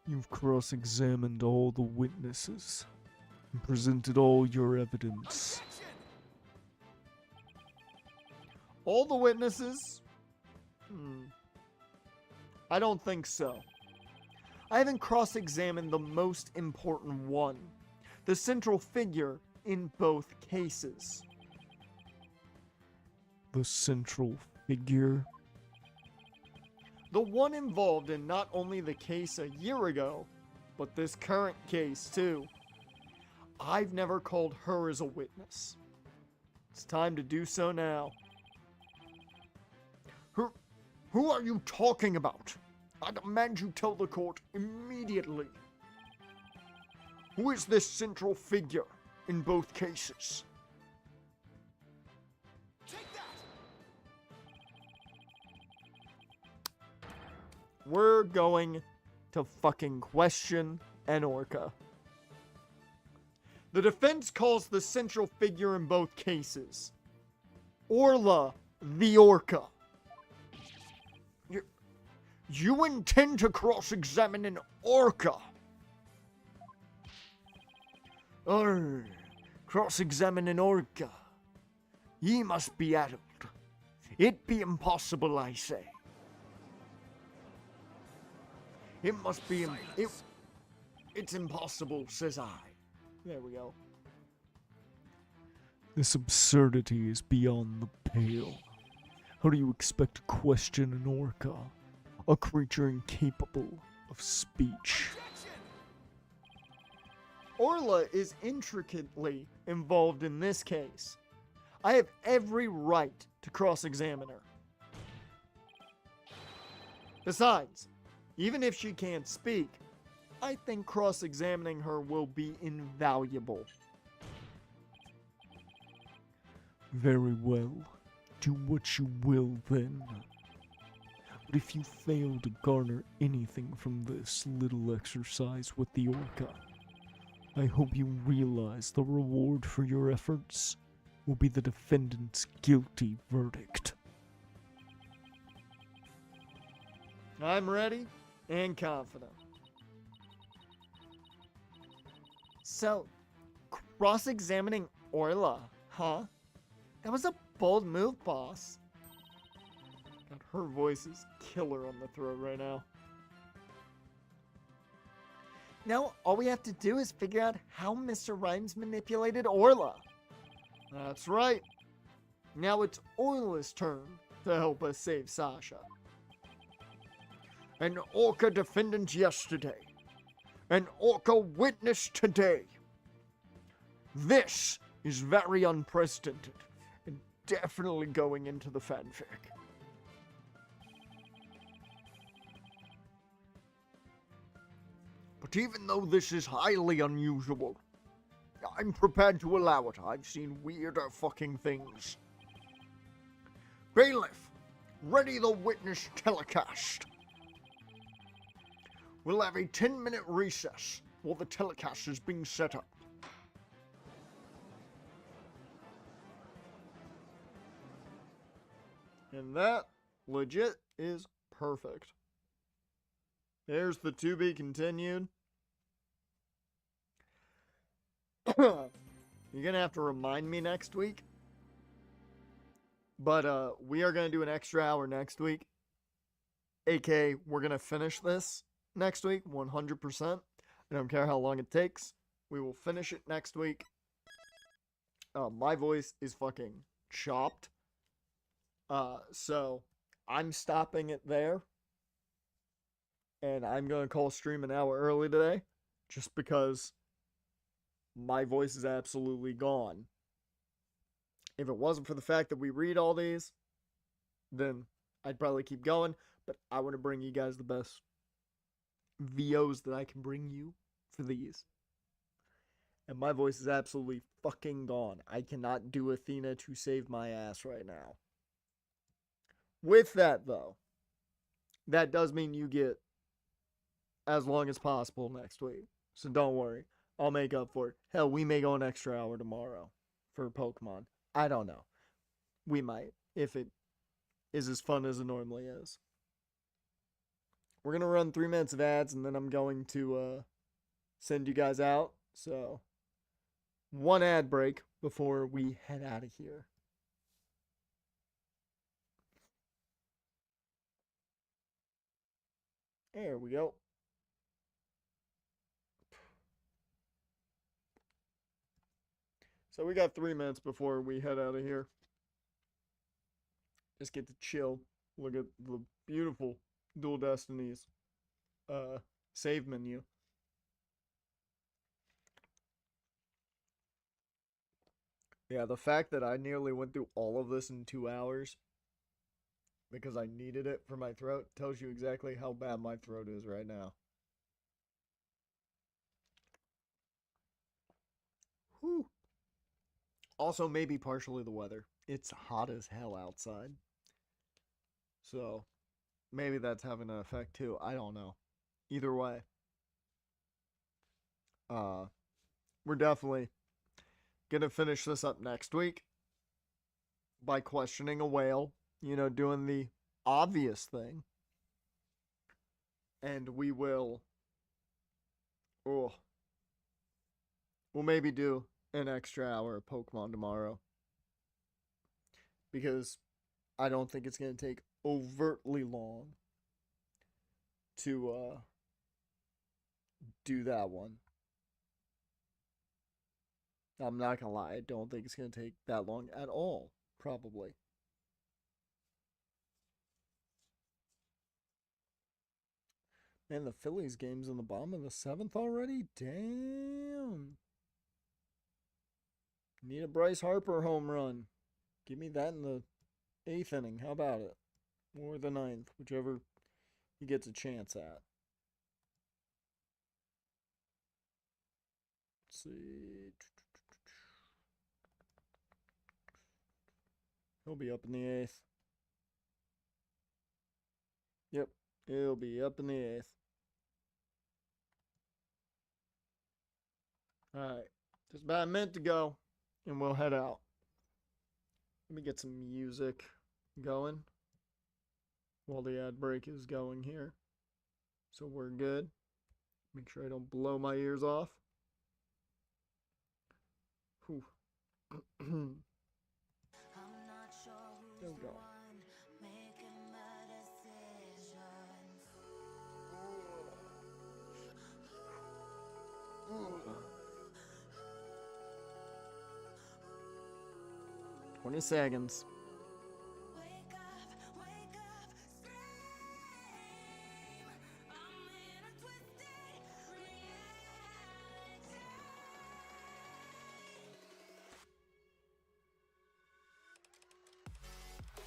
You've cross-examined all the witnesses and presented all your evidence. Objection! All the witnesses? I don't think so. I haven't cross-examined the most important one, the central figure in both cases. The central figure? The one involved in not only the case a year ago, but this current case too. I've never called her as a witness. It's time to do so now. Who are you talking about? I demand you tell the court immediately. Who is this central figure in both cases? Take that! We're going to fucking question an orca. The defense calls the central figure in both cases Orla the orca. You intend to cross-examine an orca? Cross-examine an orca. Ye must be addled. It be impossible, I say. It must be... It's impossible, says I. There we go. This absurdity is beyond the pale. How do you expect to question an orca? A creature incapable of speech. Orla is intricately involved in this case. I have every right to cross-examine her. Besides, even if she can't speak, I think cross-examining her will be invaluable. Very well. Do what you will then. But if you fail to garner anything from this little exercise with the orca, I hope you realize the reward for your efforts will be the defendant's guilty verdict. I'm ready and confident. So, cross-examining Orla, huh? That was a bold move, boss. God, her voice is killer on the throat right now. Now, all we have to do is figure out how Mr. Rhymes manipulated Orla. That's right. Now it's Orla's turn to help us save Sasha. An orca defendant yesterday. An orca witness today. This is very unprecedented and definitely going into the fanfic. But even though this is highly unusual, I'm prepared to allow it. I've seen weirder fucking things. Bailiff, ready the witness telecast. We'll have a 10-minute recess while the telecast is being set up. And that legit is perfect. There's the to be continued. You're gonna have to remind me next week. But we are gonna do an extra hour next week. AKA, we're gonna finish this next week, 100%. I don't care how long it takes. We will finish it next week. My voice is fucking chopped. So I'm stopping it there. And I'm gonna call stream an hour early today. Just because my voice is absolutely gone. If it wasn't for the fact that we read all these, then I'd probably keep going. But I want to bring you guys the best VOs that I can bring you for these. And my voice is absolutely fucking gone. I cannot do Athena to save my ass right now. With that, though, that does mean you get as long as possible next week. So don't worry. I'll make up for it. Hell, we may go an extra hour tomorrow for Pokemon. I don't know. We might, if it is as fun as it normally is. We're going to run 3 minutes of ads, and then I'm going to send you guys out. So, 1 ad break before we head out of here. There we go. So we got 3 minutes before we head out of here. Just get to chill. Look at the beautiful Dual Destinies save menu. Yeah, the fact that I nearly went through all of this in 2 hours because I needed it for my throat tells you exactly how bad my throat is right now. Whew. Also, maybe partially the weather. It's hot as hell outside. So, maybe that's having an effect too. I don't know. Either way. We're definitely gonna finish this up next week by questioning a whale. You know, doing the obvious thing. And we will... we'll maybe do an extra hour of Pokemon tomorrow. Because I don't think it's going to take overtly long to do that one. I'm not gonna lie, I don't think it's gonna take that long at all, probably. Man, the Phillies game's in the bottom of the 7th already? Damn. Need a Bryce Harper home run. Give me that in the 8th inning. How about it? Or the 9th, whichever he gets a chance at. Let's see. He'll be up in the 8th. Yep, he'll be up in the 8th. Alright, just about a minute to go, and we'll head out. Let me get some music going while the ad break is going here. So we're good. Make sure I don't blow my ears off. Whew. There we go. 20 seconds.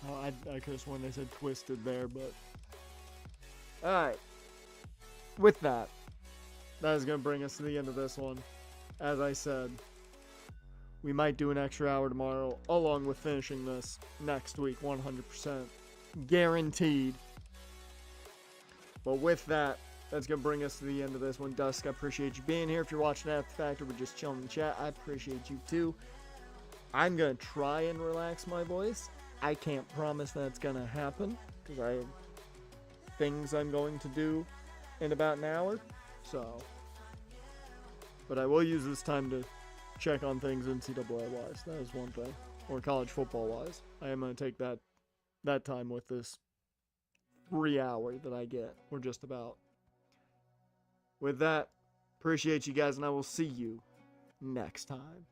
Oh, I could have sworn they said twisted there, but... Alright. With that, that is going to bring us to the end of this one. As I said, we might do an extra hour tomorrow, along with finishing this next week, 100%. Guaranteed. But with that, that's going to bring us to the end of this one. Dusk, I appreciate you being here. If you're watching After the Fact or we're just chilling in the chat, I appreciate you too. I'm going to try and relax my voice. I can't promise that's going to happen, because I have things I'm going to do in about an hour. So, but I will use this time to check on things NCAA-wise. That is one thing. Or college football-wise. I am going to take that time with this 3 hour that I get. Or just about. With that, appreciate you guys, and I will see you next time.